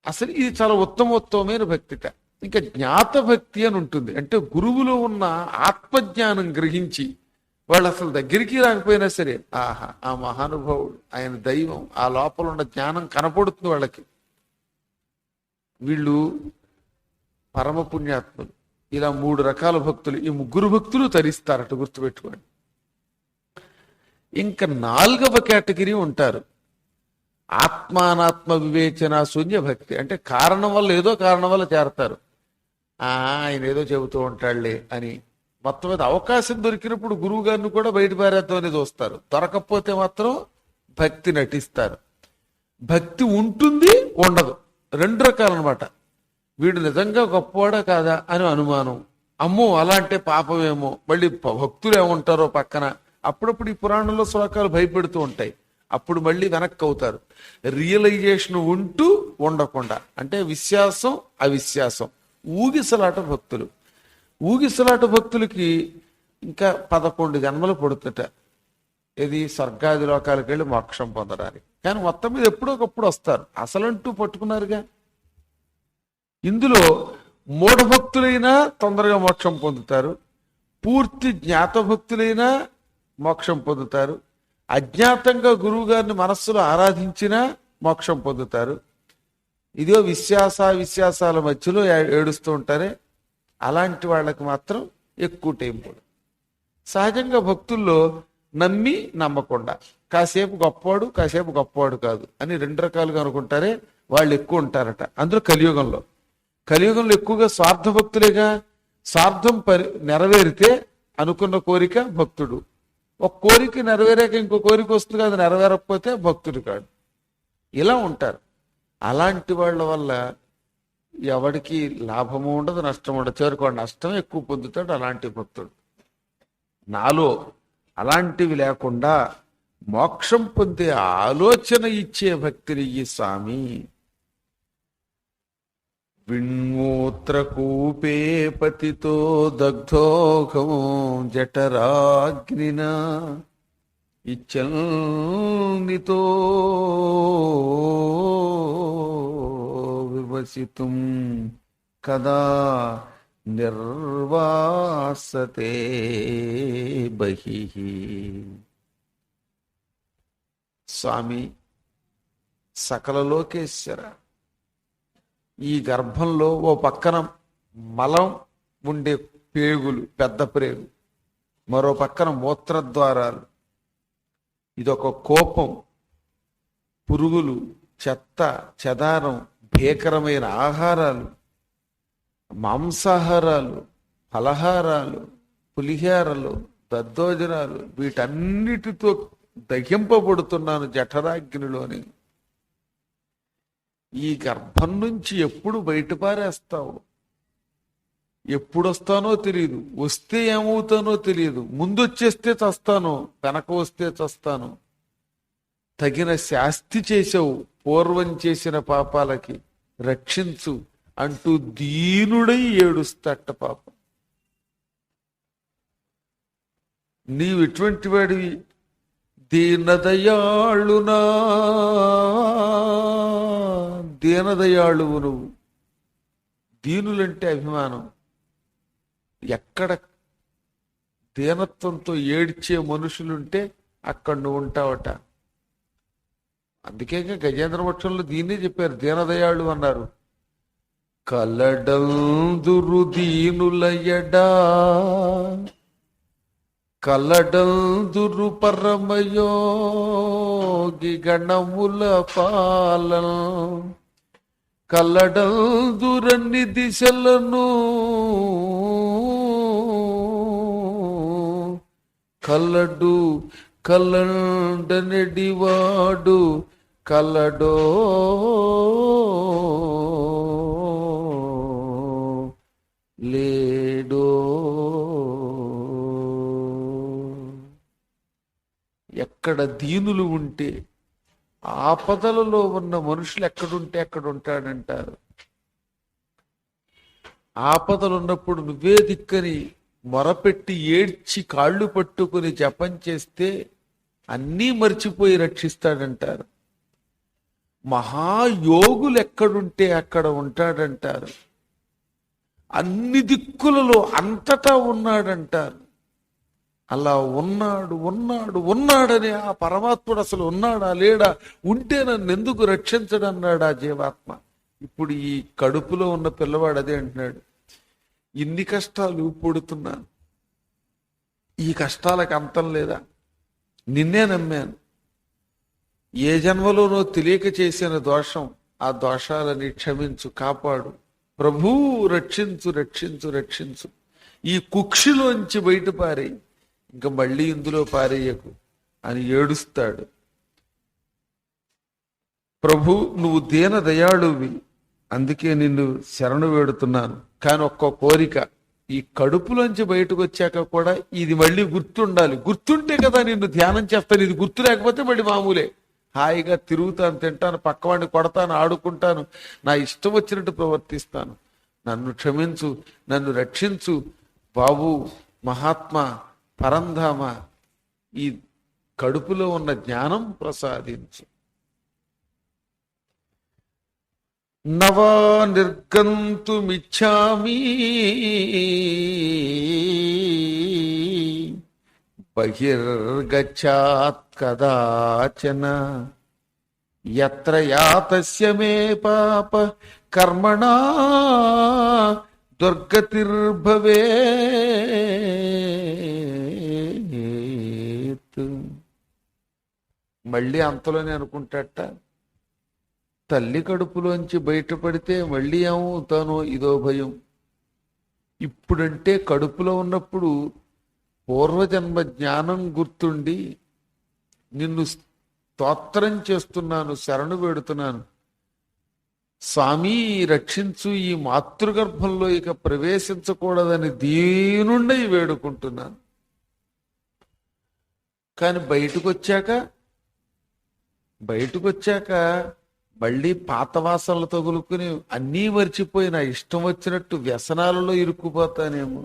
అసలు ఇది చాలా ఉత్తమోత్తమైన భక్తిట. ఇంకా జ్ఞాత భక్తి అని ఉంటుంది. అంటే గురువులో ఉన్న ఆత్మజ్ఞానం గ్రహించి వాళ్ళు అసలు దగ్గరికి రాకపోయినా సరే, ఆహా ఆ మహానుభావుడు, ఆయన దైవం, ఆ లోపల ఉన్న జ్ఞానం కనపడుతుంది వాళ్ళకి. వీళ్ళు పరమ పుణ్యాత్ములు. ఇలా 3 రకాల భక్తులు, ఈ 3 భక్తులు తరిస్తారట, గుర్తుపెట్టుకోండి. ఇంకా 4వ కేటగిరీ ఉంటారు, ఆత్మానాత్మ వివేచన శూన్య భక్తి. అంటే కారణం వల్ల, ఏదో కారణం వల్ల చేరతారు. ఆయన ఏదో చెబుతూ ఉంటాడులే అని మొత్తం మీద అవకాశం దొరికినప్పుడు గురువు గారిని కూడా బయట పారేద్దామని చూస్తారు. దొరకకపోతే మాత్రం భక్తి నటిస్తారు. భక్తి ఉంటుంది, ఉండదు, 2 రకాలు అనమాట. వీడు నిజంగా గొప్పవాడా కాదా అని అనుమానం. అమ్మో అలా అంటే పాపమేమో, మళ్ళీ భక్తులు ఏముంటారో పక్కన. అప్పుడప్పుడు ఈ పురాణంలో శ్లోకాలు భయపెడుతూ ఉంటాయి. అప్పుడు మళ్ళీ వెనక్కి అవుతారు. రియలైజేషన్ ఉంటూ ఉండకుండా, అంటే విశ్వాసం అవిశ్వాసం, ఊగిసలాట భక్తులు. ఊగిసలాట భక్తులకి ఇంకా 11 జన్మలు పడుతుట, ఇది స్వర్గాది లోకాలకు వెళ్ళి మోక్షం పొందడానికి. కానీ మొత్తం మీద ఎప్పుడో ఒకప్పుడు వస్తారు, అసలంటూ పట్టుకున్నారుగా. ఇందులో మూఢభక్తులైనా తొందరగా మోక్షం పొందుతారు, పూర్తి జ్ఞాతభక్తులైనా మోక్షం పొందుతారు, అజ్ఞాతంగా గురువు గారిని మనస్సులో ఆరాధించినా మోక్షం పొందుతారు. ఇదో విశ్వాసాల మధ్యలో ఏడుస్తూ ఉంటారే, అలాంటి వాళ్ళకి మాత్రం ఎక్కువ టైం పడుతుంది. సహజంగా భక్తుల్లో నమ్మి నమ్మకుండా, కాసేపు గొప్పవాడు కాసేపు గొప్పవాడు కాదు అని 2 రకాలుగా అనుకుంటారే, వాళ్ళు ఎక్కువ ఉంటారట. అందులో కలియుగంలో ఎక్కువగా స్వార్థ భక్తులేగా. స్వార్థం నెరవేరితే అనుకున్న కోరిక భక్తుడు, ఒక కోరిక నెరవేరాక ఇంకో కోరిక వస్తుంది కదా, నెరవేరకపోతే భక్తుడు కాడు. ఇలా ఉంటారు. అలాంటి వాళ్ళ వల్ల ఎవడికి లాభము ఉండదు, నష్టం ఉండదు. చివరికి వాడు నష్టం ఎక్కువ పొందుతాడు అలాంటి భక్తుడు. నాలో అలాంటివి లేకుండా మోక్షం పొందే ఆలోచన ఇచ్చే భక్తిని ఈ స్వామి. విణ్మూత్రకూపే పతితో దగ్ధోఘం జఠరాగ్నినా ఇచ్చల్నితో వివసితుం కదా నిర్వాసతే బహిః. స్వామి సకల లోకేశ్వర, ఈ గర్భంలో ఓ పక్కన మలం ఉండే పేగులు, పెద్ద ప్రేగు, మరో పక్కన మూత్రద్వారాలు, ఇదొక కోపం, పురుగులు, చెత్త చెదారం, భీకరమైన ఆహారాలు, మాంసాహారాలు, ఫలహారాలు, పులిహారలు, దద్దోజనాలు, వీటన్నిటితో దహింపబడుతున్నాను జఠరాగ్నిలోని. ఈ గర్భం నుంచి ఎప్పుడు బయటపారేస్తావు, ఎప్పుడొస్తానో తెలియదు, వస్తే ఏమవుతానో తెలియదు, ముందొచ్చేస్తే చస్తాను, వెనక వస్తే చస్తాను. తగిన శాస్తి చేసావు, పూర్వం చేసిన పాపాలకి రక్షించు అంటూ దీనుడై ఏడుస్తట పాపం. నీవు ఎటువంటి వాడివి? దీనదయాళునా, దీనదయాళువు నువ్వు. దీనులంటే అభిమానం. ఎక్కడ దీనత్వంతో ఏడ్చే మనుషులుంటే అక్కడ నువ్వు ఉంటావట. అందుకే గజేంద్ర మోక్షంలో దీన్నే చెప్పారు, దీనదయాళు అన్నారు. కలడందురు దీనులయడా, కలడందురు పరమయోగి గణముల పాలన, కలడందురన్ని దిశలను కలడు కలండనెడివాడు కలడో లేడో. ఎక్కడ దీనులు ఉంటే, ఆపదలలో ఉన్న మనుషులు ఎక్కడుంటే అక్కడ ఉంటాడంటారు. ఆపదలున్నప్పుడు నువ్వే దిక్కని మొరపెట్టి ఏడ్చి కాళ్ళు పట్టుకుని జపం చేస్తే అన్నీ మర్చిపోయి రక్షిస్తాడంటారు. మహాయోగులు ఎక్కడుంటే అక్కడ ఉంటాడంటారు. అన్ని దిక్కులలో అంతటా ఉన్నాడంటారు. అలా ఉన్నాడు ఉన్నాడు ఉన్నాడని ఆ పరమాత్ముడు అసలు ఉన్నాడా లేడా, ఉంటే నన్ను ఎందుకు రక్షించడన్నాడు ఆ జీవాత్మ. ఇప్పుడు ఈ కడుపులో ఉన్న పిల్లవాడు అదే అంటున్నాడు, ఇన్ని కష్టాలు పుడుతున్నాను, ఈ కష్టాలకు అంతం లేదా, నిన్నే నమ్మాను, ఏ జన్మలోనో తెలియక చేసిన దోషం, ఆ దోషాలని క్షమించు, కాపాడు ప్రభూ, రక్షించు రక్షించు రక్షించు, ఈ కుక్షిలోంచి బయటపారే, ఇంకా మళ్ళీ ఇందులో పారేయకు అని ఏడుస్తాడు. ప్రభు నువ్వు దీన దయాళువి, అందుకే నిన్ను శరణు వేడుతున్నాను. కానీ ఒక్క కోరిక, ఈ కడుపులోంచి బయటకు వచ్చాక కూడా ఇది మళ్ళీ గుర్తుండాలి. గుర్తుంటే కదా నిన్ను ధ్యానం చేస్తాను, ఇది గుర్తు లేకపోతే మళ్ళీ మామూలే. హాయిగా తిరుగుతాను, తింటాను, పక్కవాడిని కొడతాను, ఆడుకుంటాను, నా ఇష్టం వచ్చినట్టు ప్రవర్తిస్తాను. నన్ను క్షమించు, నన్ను రక్షించు బాబు, మహాత్మా, పరంధామ, ఈ కడుపులో ఉన్న జ్ఞానం ప్రసాదించు. నవా నిర్గంతుమిచ్చామి బహిర్గచ్చాత్ కదాచన యత్ర యాతస్య మే పాప కర్మణా దుర్గతిర్భవేత్. మళ్ళీ అంతలోనే అనుకుంటాట, తల్లి కడుపులోంచి బయటపడితే మళ్ళీ ఏమవుతానో ఇదో భయం. ఇప్పుడంటే కడుపులో ఉన్నప్పుడు పూర్వజన్మ జ్ఞానం గుర్తుండి నిన్ను స్తోత్రం చేస్తున్నాను, శరణు వేడుతున్నాను స్వామి, రక్షించు, ఈ మాతృగర్భంలో ఇక ప్రవేశించకూడదని దీనుండి వేడుకుంటున్నాను. కానీ బయటకు వచ్చాక మళ్ళీ పాత వాసనలు తగులుకుని అన్నీ మర్చిపోయి నా ఇష్టం వచ్చినట్టు వ్యసనాలలో ఇరుక్కుపోతానేమో,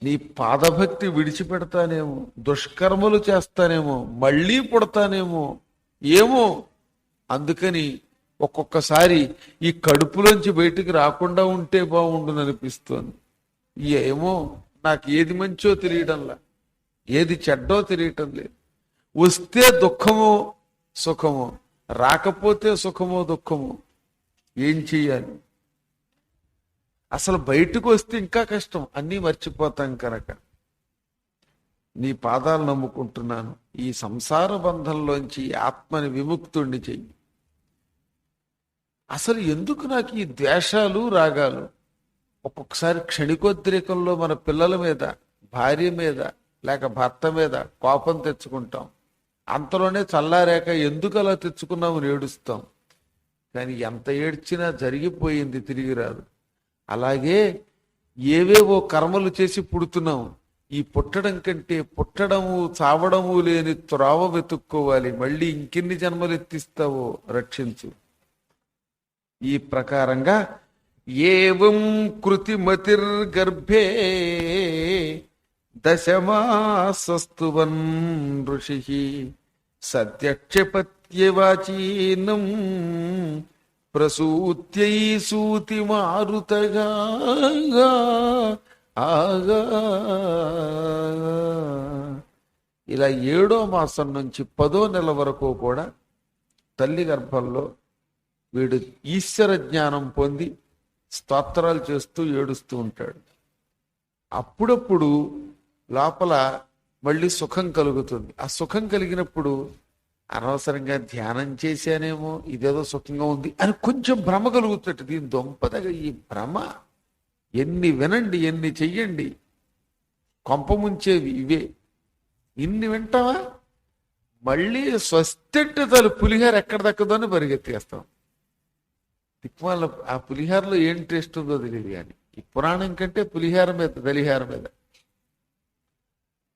నీ పాదభక్తి విడిచిపెడతానేమో, దుష్కర్మలు చేస్తానేమో, మళ్ళీ పుడతానేమో, ఏమో. అందుకని ఒక్కొక్కసారి ఈ కడుపులోంచి బయటికి రాకుండా ఉంటే బాగుండును అనిపిస్తోంది. ఏమో, నాకు ఏది మంచో తెలియటంలా, ఏది చెడ్డో తెలియటం లేదు. వస్తే దుఃఖమో సుఖమో, రాకపోతే సుఖమో దుఃఖమో, ఏం చెయ్యాలి? అసలు బయటకు వస్తే ఇంకా కష్టం, అన్నీ మర్చిపోతాం కనుక నీ పాదాలు నమ్ముకుంటున్నాను. ఈ సంసార బంధంలోంచి ఆత్మని విముక్తుణ్ణి చెయ్యి. అసలు ఎందుకు నాకు ఈ ద్వేషాలు రాగాలు? ఒక్కొక్కసారి క్షణికోద్రేకంలో మన పిల్లల మీద, భార్య మీద, లేక భర్త మీద కోపం తెచ్చుకుంటాం. అంతలోనే చల్లారాక ఎందుకు అలా తెచ్చుకున్నామని ఏడుస్తాం. కానీ ఎంత ఏడ్చినా జరిగిపోయింది, తిరిగి రాదు. అలాగే ఏవేవో కర్మలు చేసి పుడుతున్నాం. ఈ పుట్టడం కంటే పుట్టడము చావడము లేని త్రోవ వెతుక్కోవాలి. మళ్ళీ ఇంకెన్ని జన్మలు ఎత్తిస్తావో రక్షించు. ఈ ప్రకారంగా ఏవం కృతిమతిర్గర్భే దశమాసస్తువన్ ఋషి సత్యక్షపత్యవాచీనం ప్రసూత్యై సూతి మారుతగా ఆగా. ఇలా 7వ మాసం నుంచి 10వ నెల వరకు కూడా తల్లి గర్భంలో వీడు ఈశ్వర జ్ఞానం పొంది స్తోత్రాలు చేస్తూ ఏడుస్తూ ఉంటాడు. అప్పుడప్పుడు లోపల మళ్ళీ సుఖం కలుగుతుంది. ఆ సుఖం కలిగినప్పుడు అనవసరంగా ధ్యానం చేశానేమో, ఇదేదో సుఖంగా ఉంది అని కొంచెం భ్రమ కలుగుతుంది. దీని దొంపదగా ఈ భ్రమ ఎన్ని వినండి, ఎన్ని చెయ్యండి, కొంప ముంచేవి ఇవే. ఇన్ని వింటావా? మళ్ళీ స్వస్తింటి తలు పులిహార ఎక్కడ దక్కదో అని పరిగెత్తేస్తాం. దిక్మాల ఆ పులిహారలో ఏం టేస్ట్ ఉందో తెలియదు. కానీ ఈ పురాణం కంటే పులిహార మీద, దలిహార మీద.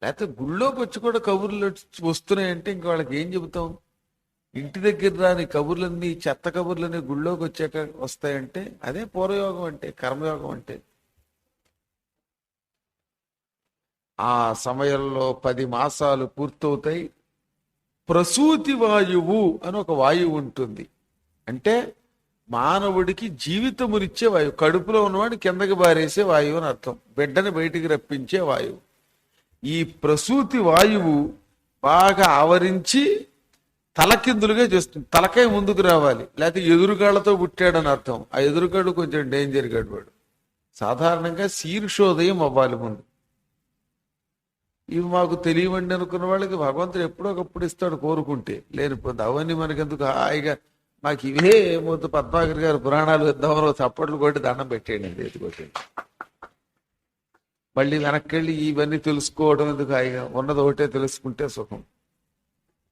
లేకపోతే గుళ్ళోకి వచ్చి కూడా కబుర్లు వస్తున్నాయంటే ఇంక వాళ్ళకి ఏం చెబుతాం? ఇంటి దగ్గర రాని కబుర్లన్నీ, చెత్త కబుర్లన్నీ గుళ్ళోకి వచ్చాక వస్తాయంటే అదే పూర్వయోగం అంటే, కర్మయోగం అంటే. ఆ సమయంలో 10 మాసాలు పూర్తవుతాయి. ప్రసూతి వాయువు అని ఒక వాయువు ఉంటుంది. అంటే మానవుడికి జీవితమునిచ్చే వాయువు. కడుపులో ఉన్నవాడిని కిందకి బారేసే వాయువు అని అర్థం. బిడ్డని బయటికి రప్పించే వాయువు. ఈ ప్రసూతి వాయువు బాగా ఆవరించి తలకిందులుగా చేస్తుంది. తలకాయ ముందుకు రావాలి, లేకపోతే ఎదురుగాళ్లతో పుట్టాడని అర్థం. ఆ ఎదురుగాడు కొంచెం డేంజర్ గాడు. వాడు సాధారణంగా శీర్షోదయం అవ్వాలి ముందు. ఇవి మాకు తెలియవండి అనుకున్న వాళ్ళకి భగవంతుడు ఎప్పుడో ఒకప్పుడు ఇస్తాడు కోరుకుంటే. లేనిపోతే అవన్నీ మనకెందుకు, హాయిగా మాకు ఇవే మొద్దు పద్మాకర్ గారు పురాణాలు ఇద్దామని చప్పట్లు కొట్టి దండం పెట్టేయండి, ఎత్తుకొట్టండి. మళ్ళీ వెనక్కెళ్ళి ఇవన్నీ తెలుసుకోవడం ఎందుకు, హాయిగా ఉన్నది ఒకటే తెలుసుకుంటే సుఖం.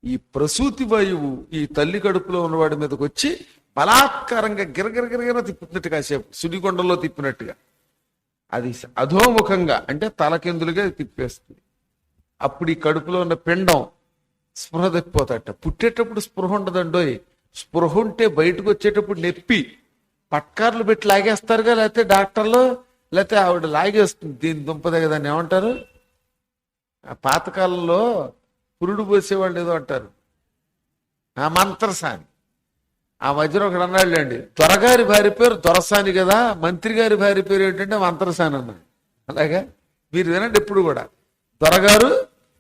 ఈ ప్రసూతి వాయువు ఈ తల్లి కడుపులో ఉన్నవాడి మీదకి వచ్చి బలాత్కారంగా గిరగిరగిరగిర తిప్పుతున్నట్టు, కాసేపు సుడికొండలో తిప్పినట్టుగా, అది అధోముఖంగా అంటే తలకిందులుగా తిప్పేస్తుంది. అప్పుడు ఈ కడుపులో ఉన్న పిండం స్పృహ తప్పిపోతాట. పుట్టేటప్పుడు స్పృహ ఉండదండోయ్. స్పృహ ఉంటే బయటకు వచ్చేటప్పుడు నొప్పి, పట్కార్లు పెట్టి లాగేస్తారుగా, లేకపోతే డాక్టర్లు, లేకపోతే ఆవిడ లాగేస్తుంది దీని దుంపదే కదా, దాన్ని ఏమంటారు? ఆ పాతకాలంలో పురుడు పోసేవాళ్ళు ఏదో అంటారు, ఆ మంత్రసాని. ఆ మధ్యలో ఒకడు అన్నాళ్ళండి, దొరగారి భార్య పేరు దొరసాని కదా, మంత్రి గారి భార్య పేరు ఏంటంటే మంత్రసాని అన్నాడు. అలాగా మీరు వినండి, ఎప్పుడు కూడా దొరగారు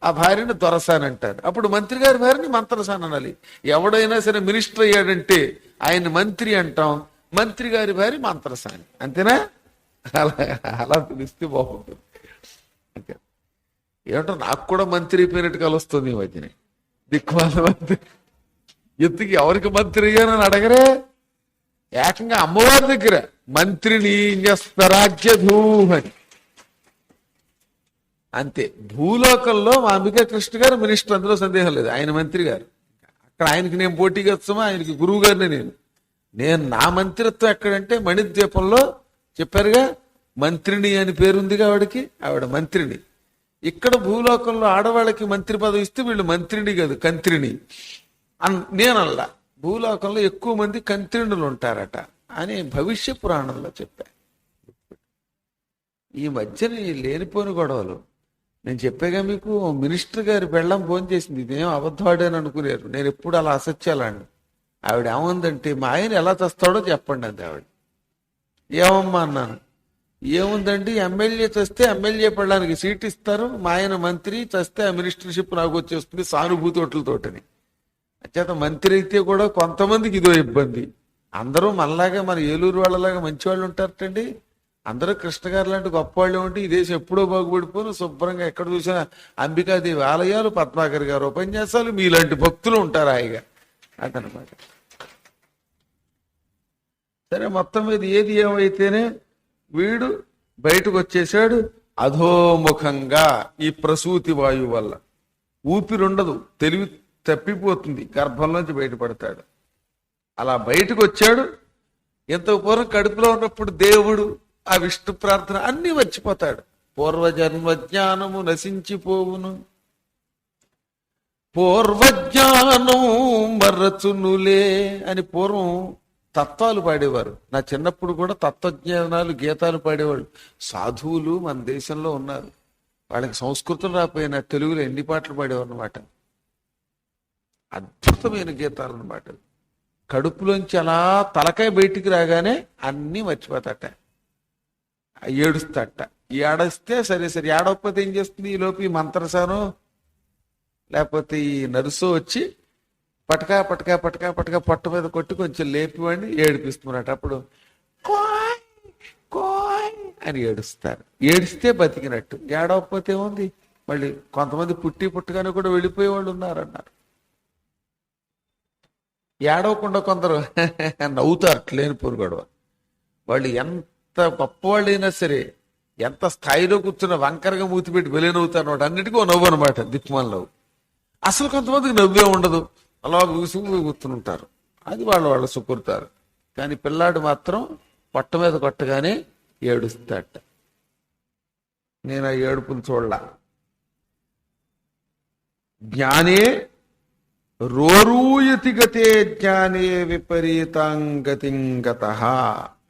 ఆ భార్యని దొరసాని అంటారు, అప్పుడు మంత్రి గారి భార్యని మంత్రసాని అనాలి. ఎవడైనా సరే మినిస్టర్ అయ్యాడంటే ఆయన మంత్రి అంటాం, మంత్రి గారి భార్య మంత్రసాని, అంతేనా? అలా అలా పిలిస్తే బాగుంటుంది. అంతే. ఏమంటారు, నాకు కూడా మంత్రి అయిపోయినట్టు కలుస్తుంది ఈ మధ్యనే. దిక్కుమాల మంత్రి, ఎత్తుకి ఎవరికి మంత్రి అయ్యానని అడగరే, ఏకంగా అమ్మవారి దగ్గర మంత్రిని స్వరాజ్యధూమని. అంతే. భూలోకంలో మా అంబికా కృష్ణ గారు మినిస్టర్, అందులో సందేహం లేదు, ఆయన మంత్రి గారు. అక్కడ ఆయనకి నేను పోటీగా వచ్చామా, ఆయనకి గురువు గారిని నేను నా మంత్రిత్వం ఎక్కడంటే మణిద్వీపంలో చెప్పారుగా, మంత్రిని అని పేరుందిగా ఆవిడకి, ఆవిడ మంత్రిని. ఇక్కడ భూలోకంలో ఆడవాళ్ళకి మంత్రి పదవి ఇస్తే వీళ్ళు మంత్రిని కాదు కంత్రిని నేనల్లా. భూలోకంలో ఎక్కువ మంది కంత్రిణులు ఉంటారట అని భవిష్య పురాణంలో చెప్పా. ఈ మధ్యన ఈ లేనిపోని గొడవలు నేను చెప్పాగా మీకు. మినిస్టర్ గారి పెళ్ళం ఫోన్ చేసింది, ఇదేం అబద్ధవాడని అనుకునేరు, నేను ఎప్పుడు అలా అసత్యాలండి. ఆవిడ ఏముందంటే, మా ఆయన ఎలా తెస్తాడో చెప్పండి అంది ఆవిడ. ఏమమ్మా అన్నాను. ఏముందండి, ఎమ్మెల్యే చస్తే ఎమ్మెల్యే పెళ్ళడానికి సీట్ ఇస్తారు, మా ఆయన మంత్రి చస్తే ఆ మినిస్టర్షిప్ నాకు వచ్చేస్తుంది సానుభూతోటని. అంచేత మంత్రి అయితే కూడా కొంతమందికి ఇదో ఇబ్బంది. అందరూ మనలాగా, మన ఏలూరు వాళ్ళలాగా మంచి వాళ్ళు ఉంటారటండి. అందరూ కృష్ణ గారు లాంటి గొప్ప వాళ్ళు ఉంటే ఈ దేశం ఎప్పుడో బాగుపడిపోను, శుభ్రంగా ఎక్కడ చూసినా అంబికాదేవి ఆలయాలు, పద్మాకర్ గారు ఉపన్యాసాలు, మీలాంటి భక్తులు ఉంటారు హాయిగా అదనమాట. సరే, మొత్తం మీద ఏది ఏమైతేనే వీడు బయటకు వచ్చేసాడు అధోముఖంగా. ఈ ప్రసూతి వాయువు వల్ల ఊపిరుండదు, తెలివి తప్పిపోతుంది, గర్భంలోంచి బయటపడతాడు. అలా బయటకు వచ్చాడు. ఎంత పూర్వం కడుపులో ఉన్నప్పుడు దేవుడు, ఆ విష్ణు ప్రార్థన అన్ని మర్చిపోతాడు. పూర్వజన్మ జ్ఞానము నశించిపోవును, పూర్వజ్ఞానం మరచునులే అని పూర్వం తత్వాలు పాడేవారు. నా చిన్నప్పుడు కూడా తత్వజ్ఞానాలు, గీతాలు పాడేవాళ్ళు. సాధువులు మన దేశంలో ఉన్నారు, వాళ్ళకి సంస్కృతం రాకపోయినా తెలుగులో ఎన్ని పాటలు పాడేవారు అనమాట. అద్భుతమైన గీతాలు అనమాట. కడుపులోంచి అలా తలకాయ బయటికి రాగానే అన్నీ మర్చిపోతాట, ఏడుస్తాట. ఏడస్తే సరే సరే, ఏడవకపోతే ఏం చేస్తుంది, ఈ లోపు ఈ మంత్రసానో లేకపోతే ఈ నరుసో వచ్చి పటకా పటకా పటకా పటకా పొట్ట మీద కొట్టి కొంచెం లేపివాడిని ఏడిపిస్తున్నట. అప్పుడు కోయ్ కోయ్ అని ఏడుస్తారు. ఏడిస్తే బతికినట్టు, ఏడవకపోతే ఉంది. మళ్ళీ కొంతమంది పుట్టగానే కూడా వెళ్ళిపోయేవాళ్ళు ఉన్నారన్నారు. ఏడవకుండా కొందరు నవ్వుతారు, లేని పొరుగొడవ. వాళ్ళు ఎంత గొప్పవాళ్ళైనా సరే, ఎంత స్థాయిలో కూర్చున్న వంకరగా మూతిపెట్టి వెలేనవుతారు వాడు, అన్నిటికీ ఓ నవ్వు అనమాట, దిక్కుమాల నవ్వు. అసలు కొంతమందికి నవ్వే ఉండదు, అలా కూర్చుంటారు, అది వాళ్ళు సుకురుతారు. కానీ పిల్లాడు మాత్రం పొట్ట మీద కొట్టగానే ఏడుస్తాట. నేను ఆ ఏడుపులు చూడలా. జ్ఞానే రోరూయతి గతే జ్ఞానే విపరీతాంగతింగత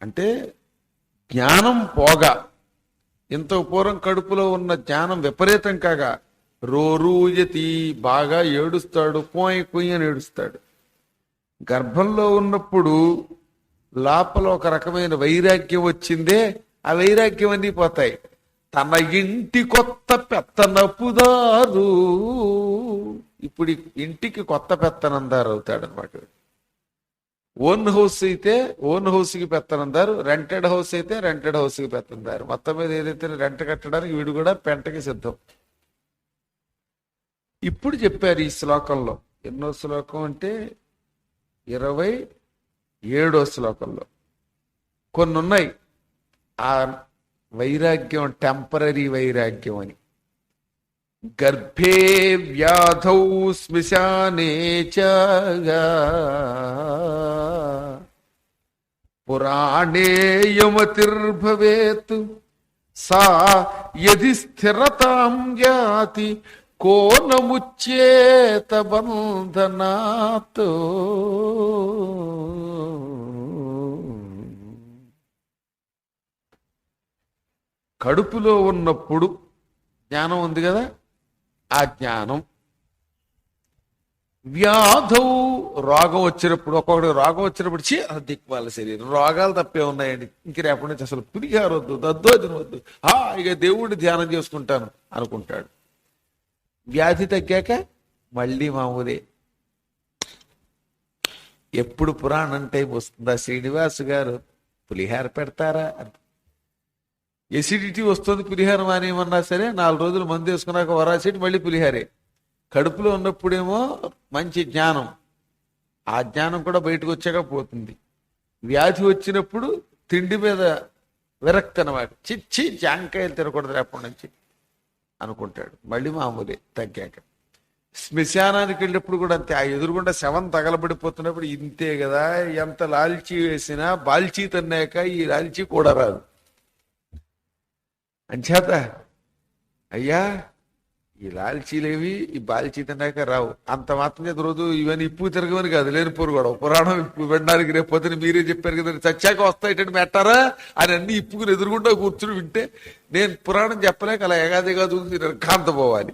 అంటే జ్ఞానం పోగా, ఇంత పూర్వం కడుపులో ఉన్న జ్ఞానం విపరీతం కాగా రోరూయతి బాగా ఏడుస్తాడు, కోయ్ కొయ్య అని ఏడుస్తాడు. గర్భంలో ఉన్నప్పుడు లోపల ఒక రకమైన వైరాగ్యం వచ్చిందే, ఆ వైరాగ్యం అన్నీ పోతాయి. తన ఇంటి కొత్త పెత్తనపుదారు, ఇప్పుడు ఇంటికి కొత్త పెత్తనందారు అవుతాడు అనమాట. ఓన్ హౌస్ అయితే ఓన్ హౌస్ కి పెత్తనందారు, రెంటెడ్ హౌస్ అయితే రెంటెడ్ హౌస్ కి పెత్తనందారు. మొత్తం మీద ఏదైతే రెంట కట్టడానికి వీడు కూడా పెంటకి సిద్ధం. ఇప్పుడు చెప్పారు ఈ శ్లోకంలో, ఎన్నో శ్లోకం అంటే 27వ శ్లోకంలో కొన్ని ఉన్నాయి. ఆ వైరాగ్యం టెంపరీ వైరాగ్యం అని. గర్భే వ్యాధౌ శ్మశానే చ పురాణే యమతిర్భవేత్ సా యది స్థిరతాం యాతి కో నముచ్యేత బంధనాత్. కడుపులో ఉన్నప్పుడు జ్ఞానం ఉంది కదా, ఆ జ్ఞానం వ్యాధౌ రోగం వచ్చినప్పుడు, ఒక్కొక్కటి రోగం వచ్చినప్పుడు అది దిక్మాల శరీరం, రోగాలు తప్పే ఉన్నాయండి, ఇంక రేపటి నుంచి అసలు పులిహార వద్దు, దద్దోజనం వద్దు, ఇక దేవుడిని ధ్యానం చేసుకుంటాను అనుకుంటాడు. వ్యాధి తగ్గాక మళ్ళీ మామూలే. ఎప్పుడు పురాణం టైం వస్తుందా శ్రీనివాసు గారు పులిహార పెడతారా అని. ఎసిడిటీ వస్తుంది పులిహారం మానేయమన్నా సరే 4 రోజులు మందు వేసుకున్నాక వరాసిటి మళ్ళీ పులిహారే. కడుపులో ఉన్నప్పుడేమో మంచి జ్ఞానం, ఆ జ్ఞానం కూడా బయటకు వచ్చాక పోతుంది. వ్యాధి వచ్చినప్పుడు తిండి మీద విరక్తి అన్నమాట, చిచ్చి జాంకాయలు తినకూడదు రేపటి నుంచి అనుకుంటాడు. మళ్ళీ మామూలే తగ్గాక. శ్మశానానికి వెళ్ళినప్పుడు కూడా అంతే, ఆ ఎదురుగుండా శవం తగలబడిపోతున్నప్పుడు ఇంతే కదా, ఎంత లాల్చీ వేసినా బాల్చీ తన్నాక ఈ లాల్చీ కూడా రాదు. అంచేత అయ్యా ఈ లాల్చీలేవి ఈ బాల్చీ తిన్నాక రావు, అంత మాత్రం చేత రోజు ఇవన్నీ ఇప్పు తిరగమని కాదు, లేనిపోరు కూడా పురాణం ఇప్పు వినడానికి రేపు పొద్దున మీరే చెప్పారు కదా చచ్చాక వస్తాయిటండి మెట్టారా అని అన్ని ఇప్పుకుని ఎదురుగుండా కూర్చుని వింటే నేను పురాణం చెప్పలేక అలా ఎగాదిగా చూసి కాంతపోవాలి.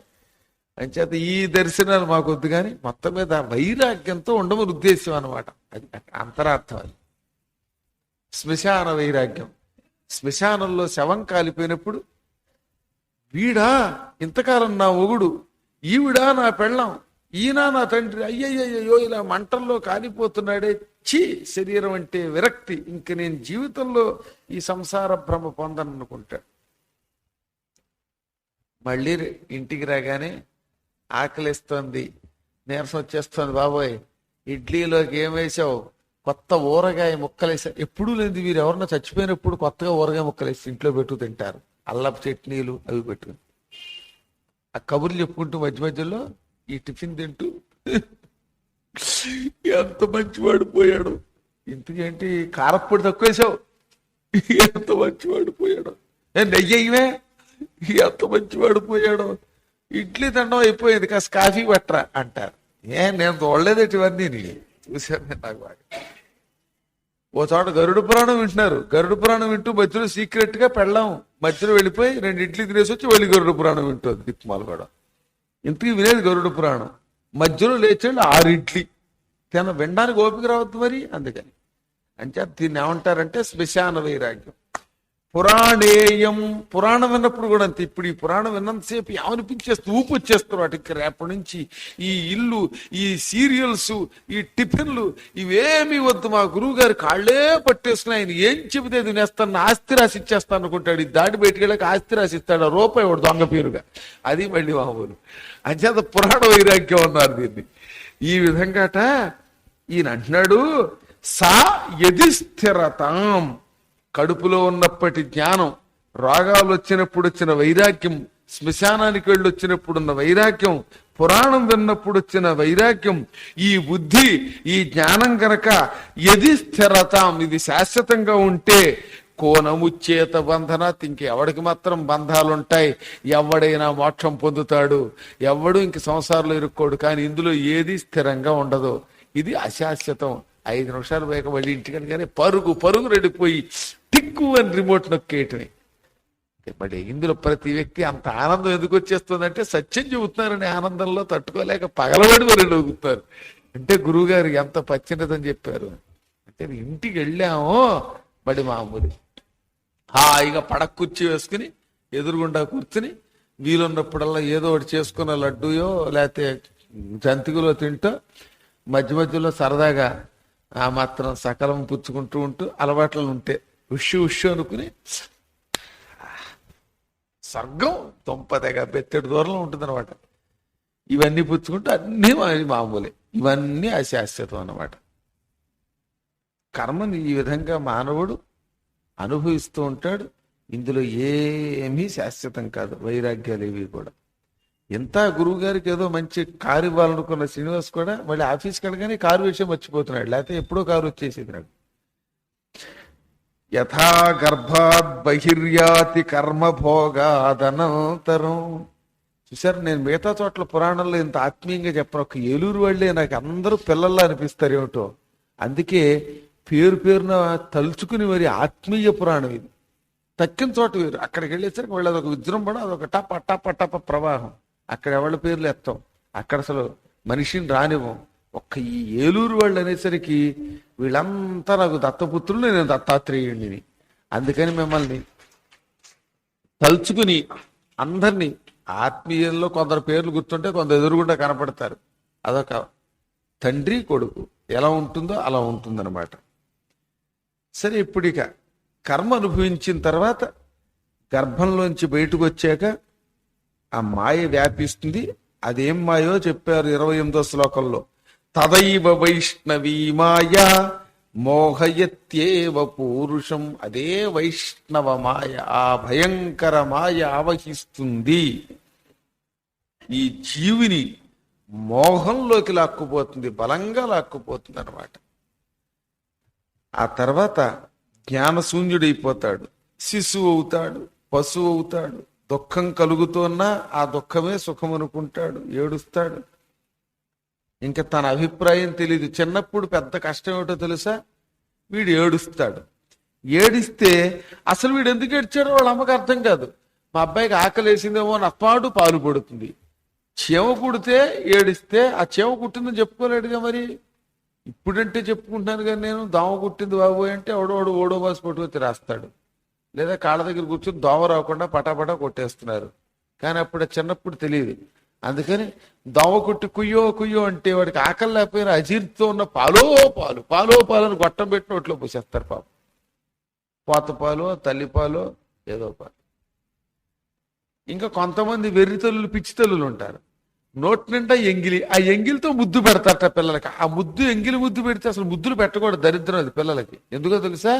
అంచేత ఈ దర్శనాలు మాకు వద్దు, కానీ మొత్తం మీద వైరాగ్యంతో ఉండమని ఉద్దేశం అనమాట. అది అంతరార్థం. అది శ్మశాన వైరాగ్యం. శ్మశానంలో శవం కాలిపోయినప్పుడు వీడా ఇంతకాలం నా మొగుడు, ఈవిడా నా పెళ్ళాం, ఈయన నా తండ్రి, అయ్యయ్యో ఇలా మంటల్లో కాలిపోతున్నాడే, ఛీ శరీరం అంటే విరక్తి, ఇంక నేను జీవితంలో ఈ సంసార భ్రమ పొందననుకుంటాడు. మళ్ళీ ఇంటికి రాగానే ఆకలిస్తోంది, నీరసం వచ్చేస్తోంది, బాబోయ్ ఇడ్లీలోకి ఏం వేసావు, కొత్త ఊరగాయ ముక్కలేసా. ఎప్పుడూ లేదు, వీరు ఎవరన్నా చచ్చిపోయినప్పుడు కొత్తగా ఊరగాయ ముక్కలేసి ఇంట్లో పెట్టు తింటారు, అల్లపు చట్నీలు అవి పెట్టుకుని. ఆ కబుర్లు చెప్పుకుంటూ మధ్య మధ్యలో ఈ టిఫిన్ తింటూ ఎంత మంచివాడు పోయాడు, ఇంతకేంటి కారప్పొడి తక్కువ వేసావు, ఎంత మంచివాడు పోయాడు, నెయ్యమే ఎంత మంచివాడు పోయాడు, ఇడ్లీ తినడం అయిపోయింది, కాస్త కాఫీ పట్టరా అంటారు. నేను చూడలేదేటి ఇవన్నీ, చూశాను నేను, నాకు బాగా. ఓ చోట గరుడ పురాణం వింటున్నారు, గరుడ పురాణం వింటూ మధ్యలో సీక్రెట్ గా పెళ్ళాం మధ్యలో వెళ్ళిపోయి 2 ఇడ్లీ తినేసి వచ్చి వెళ్ళి గరుడ పురాణం వింటుంది దిక్కుమాలు కూడా. ఇంతకీ వినేది గరుడ పురాణం, మధ్యలో లేచాడు 6 ఇడ్లీ వినడానికి ఓపిక రావద్దు మరి, అందుకని. అంటే దీన్ని ఏమంటారంటే శ్మశాన వైరాగ్యం. పురాణేయం, పురాణం విన్నప్పుడు కూడా అంతే. ఇప్పుడు ఈ పురాణం విన్నంతసేపు ఏమనిపించేస్తూ ఊపు వచ్చేస్తారు వాటికి. రేపటి నుంచి ఈ ఇల్లు, ఈ సీరియల్స్, ఈ టిఫిన్లు ఇవేమీ వద్దు, మా గురువు గారి కాళ్లే పట్టేసుకుని ఆయన ఏం చెబితే తినేస్తాను, ఆస్తి రాసి ఇచ్చేస్తాను అనుకుంటాడు. ఈ దాడి బయటికి వెళ్ళాక ఆస్తి రాసి ఇస్తాడు, రూపాయి వాడు దొంగ పేరుగా, అది మళ్ళీ మామూలు. అంచేత పురాణ వైరాగ్యం అన్నారు దీన్ని. ఈ విధంగాట ఈయన అంటున్నాడు, సా యది స్థిరతాం, కడుపులో ఉన్నప్పటి జ్ఞానం, రోగాలు వచ్చినప్పుడు వచ్చిన వైరాగ్యం, శ్మశానానికి వెళ్ళి వచ్చినప్పుడున్న వైరాగ్యం, పురాణం విన్నప్పుడు వచ్చిన వైరాగ్యం, ఈ బుద్ధి, ఈ జ్ఞానం గనక యది స్థిరతాం, ఇది శాశ్వతంగా ఉంటే కోనముచ్చేత బంధనాత్, ఇంకెవడికి మాత్రం బంధాలుంటాయి, ఎవడైనా మోక్షం పొందుతాడు, ఎవడు ఇంక సంసారంలో ఇరుక్కోడు. కానీ ఇందులో ఏది స్థిరంగా ఉండదు, ఇది అశాశ్వతం. 5 నిమిషాలు పోయాక మళ్ళీ ఇంటికని కానీ పరుగు పరుగు రెడిపోయి టిక్కు అని రిమోట్ నొక్కేయటమే. మరి ఇందులో ప్రతి వ్యక్తి అంత ఆనందం ఎందుకు వచ్చేస్తుందంటే సత్యం చెబుతున్నారని ఆనందంలో తట్టుకోలేక పగలబడి మరి నవ్వుతారు. అంటే గురువుగారు ఎంత పచ్చినదని చెప్పారు. అంటే ఇంటికి వెళ్ళామో బడి మామూలు హాయిగా పడక కుర్చీ వేసుకుని ఎదురుగుండా కూర్చుని వీలున్నప్పుడల్లా ఏదో ఒకటి చేసుకున్న లడ్డూయో లేకపోతే జంతికలో తింటూ మధ్య మధ్యలో సరదాగా ఆ మాత్రం సకలం పుచ్చుకుంటూ ఉంటూ అలవాట్లు ఉంటే ఉష్షు అనుకుని స్వర్గం తొంపదగా బెత్తడి దూరంలో ఉంటుంది అనమాట. ఇవన్నీ పుచ్చుకుంటూ అన్నీ మామూలే, ఇవన్నీ అశాశ్వతం అన్నమాట. కర్మని ఈ విధంగా మానవుడు అనుభవిస్తూ ఉంటాడు. ఇందులో ఏమీ శాశ్వతం కాదు, వైరాగ్యాలు ఇవి కూడా. ఎంత గురువు గారికి ఏదో మంచి కారు ఇవ్వాలనుకున్న శ్రీనివాస్ కూడా మళ్ళీ ఆఫీస్కి వెళ్ళగానే కారు విషయం మర్చిపోతున్నాడు, లేకపోతే ఎప్పుడో కారు వచ్చేసేది నాకు. యథా గర్భాద్ బహిర్యాతి కర్మభోగాదనంతరం. చూసారు, నేను మిగతా చోట్ల పురాణంలో ఇంత ఆత్మీయంగా చెప్పను, ఒక ఏలూరు వాళ్ళే నాకు అందరూ పిల్లల్లా అనిపిస్తారు ఏమిటో. అందుకే పేరున తలుచుకుని మరి ఆత్మీయ పురాణం ఇది. తక్కిన చోట వేరు. అక్కడికి వెళ్ళేసరికి వాళ్ళు అదొక విజృంభణ, అదొక టప టప టప ప్రవాహం. అక్కడ ఎవరి పేర్లు ఎత్తాం, అక్కడ అసలు మనిషిని రానివ్వం. ఒక్క ఈ ఏలూరు వాళ్ళు అనేసరికి వీళ్ళంతా నాకు దత్తపుత్రులు, నేను దత్తాత్రేయుడిని. అందుకని మిమ్మల్ని తలుచుకుని అందరినీ, ఆత్మీయుల్లో కొందరు పేర్లు గుర్తుంటే కొందరు ఎదురుగుండా కనపడతారు. అదొక తండ్రి కొడుకు ఎలా ఉంటుందో అలా ఉంటుందన్నమాట. సరే, ఇప్పుడు ఇక కర్మ అనుభవించిన తర్వాత గర్భంలోంచి బయటకు వచ్చాక ఆ మాయ వ్యాపిస్తుంది. అదేం మాయో చెప్పారు 28వ శ్లోకంలో. తదైవ వైష్ణవీ మాయా మోహయత్యేవ పూరుషం. అదే వైష్ణవ మాయ, ఆ భయంకర మాయ ఆవహిస్తుంది ఈ జీవిని, మోహంలోకి లాక్కుపోతుంది, బలంగా లాక్కుపోతుంది అనమాట. ఆ తర్వాత జ్ఞానశూన్యుడైపోతాడు, శిశువు అవుతాడు, పశువు అవుతాడు. దుఃఖం కలుగుతున్నా ఆ దుఃఖమే సుఖం అనుకుంటాడు, ఏడుస్తాడు. ఇంకా తన అభిప్రాయం తెలియదు. చిన్నప్పుడు పెద్ద కష్టం ఏమిటో తెలుసా, వీడు ఏడుస్తాడు. ఏడిస్తే అసలు వీడు ఎందుకు ఏడ్చాడో వాళ్ళ అమ్మకి అర్థం కాదు. మా అబ్బాయికి ఆకలి వేసిందేమో అని అప్పాడు పాలు పడుతుంది. చీమ కుడితే ఏడిస్తే ఆ చీమ కుట్టిందని చెప్పుకోలేడుగా. మరి ఇప్పుడంటే చెప్పుకుంటున్నాను కానీ నేను, దోమ కుట్టింది బాబోయ్ అంటే ఓడో బాస్ పట్టుకొచ్చి రాస్తాడు. లేదా కాళ్ళ దగ్గర కూర్చొని దోమ రాకుండా పటాపటా కొట్టేస్తున్నారు. కానీ అప్పుడు చిన్నప్పుడు తెలియదు. అందుకని దోమ కొట్టి కుయ్యో కుయ్యో అంటే వాడికి ఆకలి లేకపోయినా అజీర్తితో ఉన్న పాలో పాలు అని గొట్టం పెట్టి నోట్లో పోసేస్తారు పాపం. పోత పాలు, తల్లి పాలు, ఏదో పాలు. ఇంకా కొంతమంది వెర్రి తల్లులు, పిచ్చి తల్లులు ఉంటారు. నోటి నిండా ఎంగిలి, ఆ ఎంగిలితో ముద్దు పెడతారట పిల్లలకి. ఆ ఎంగిలి ముద్దు పెడితే అసలు ముద్దులు పెట్టకూడదు, దరిద్రం అది పిల్లలకి. ఎందుకో తెలుసా,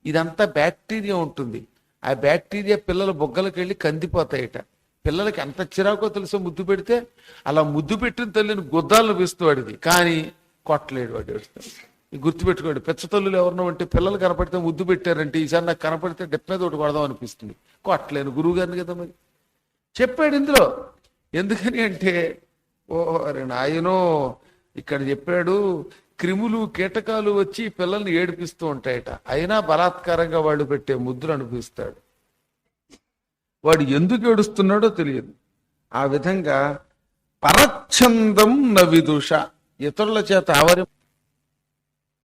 ఇదంతా బ్యాక్టీరియా ఉంటుంది. ఆ బ్యాక్టీరియా పిల్లల బొగ్గలకి వెళ్ళి కందిపోతాయట. పిల్లలకి ఎంత చిరాకో తెలుసో ముద్దు పెడితే. అలా ముద్దు పెట్టిన తల్లిని గుద్దాలను వేస్తూ వాడిది, కానీ కొట్టలేడు వాడు, ఏడుస్తాడు. గుర్తుపెట్టుకోండి, పెచ్చ తల్లులు ఎవరినో అంటే పిల్లలు కనపడితే ముద్దు పెట్టారంటే ఈసారి నాకు కనపడితే డెప్ మీద ఒకటి కొడదాం అనిపిస్తుంది. కొట్టలేను, గురువు గారిని కదా మరి చెప్పాడు ఇందులో. ఎందుకని అంటే, అరే నాయనో, ఇక్కడ చెప్పాడు క్రిములు కీటకాలు వచ్చి పిల్లల్ని ఏడిపిస్తూ ఉంటాయట. అయినా బలాత్కారంగా వాళ్ళు పెట్టే ముద్దులు అనిపిస్తాడు. వాడు ఎందుకు ఏడుస్తున్నాడో తెలియదు. ఆ విధంగా పరచ్ఛందం న విదుష, ఇతరుల చేత ఆవరి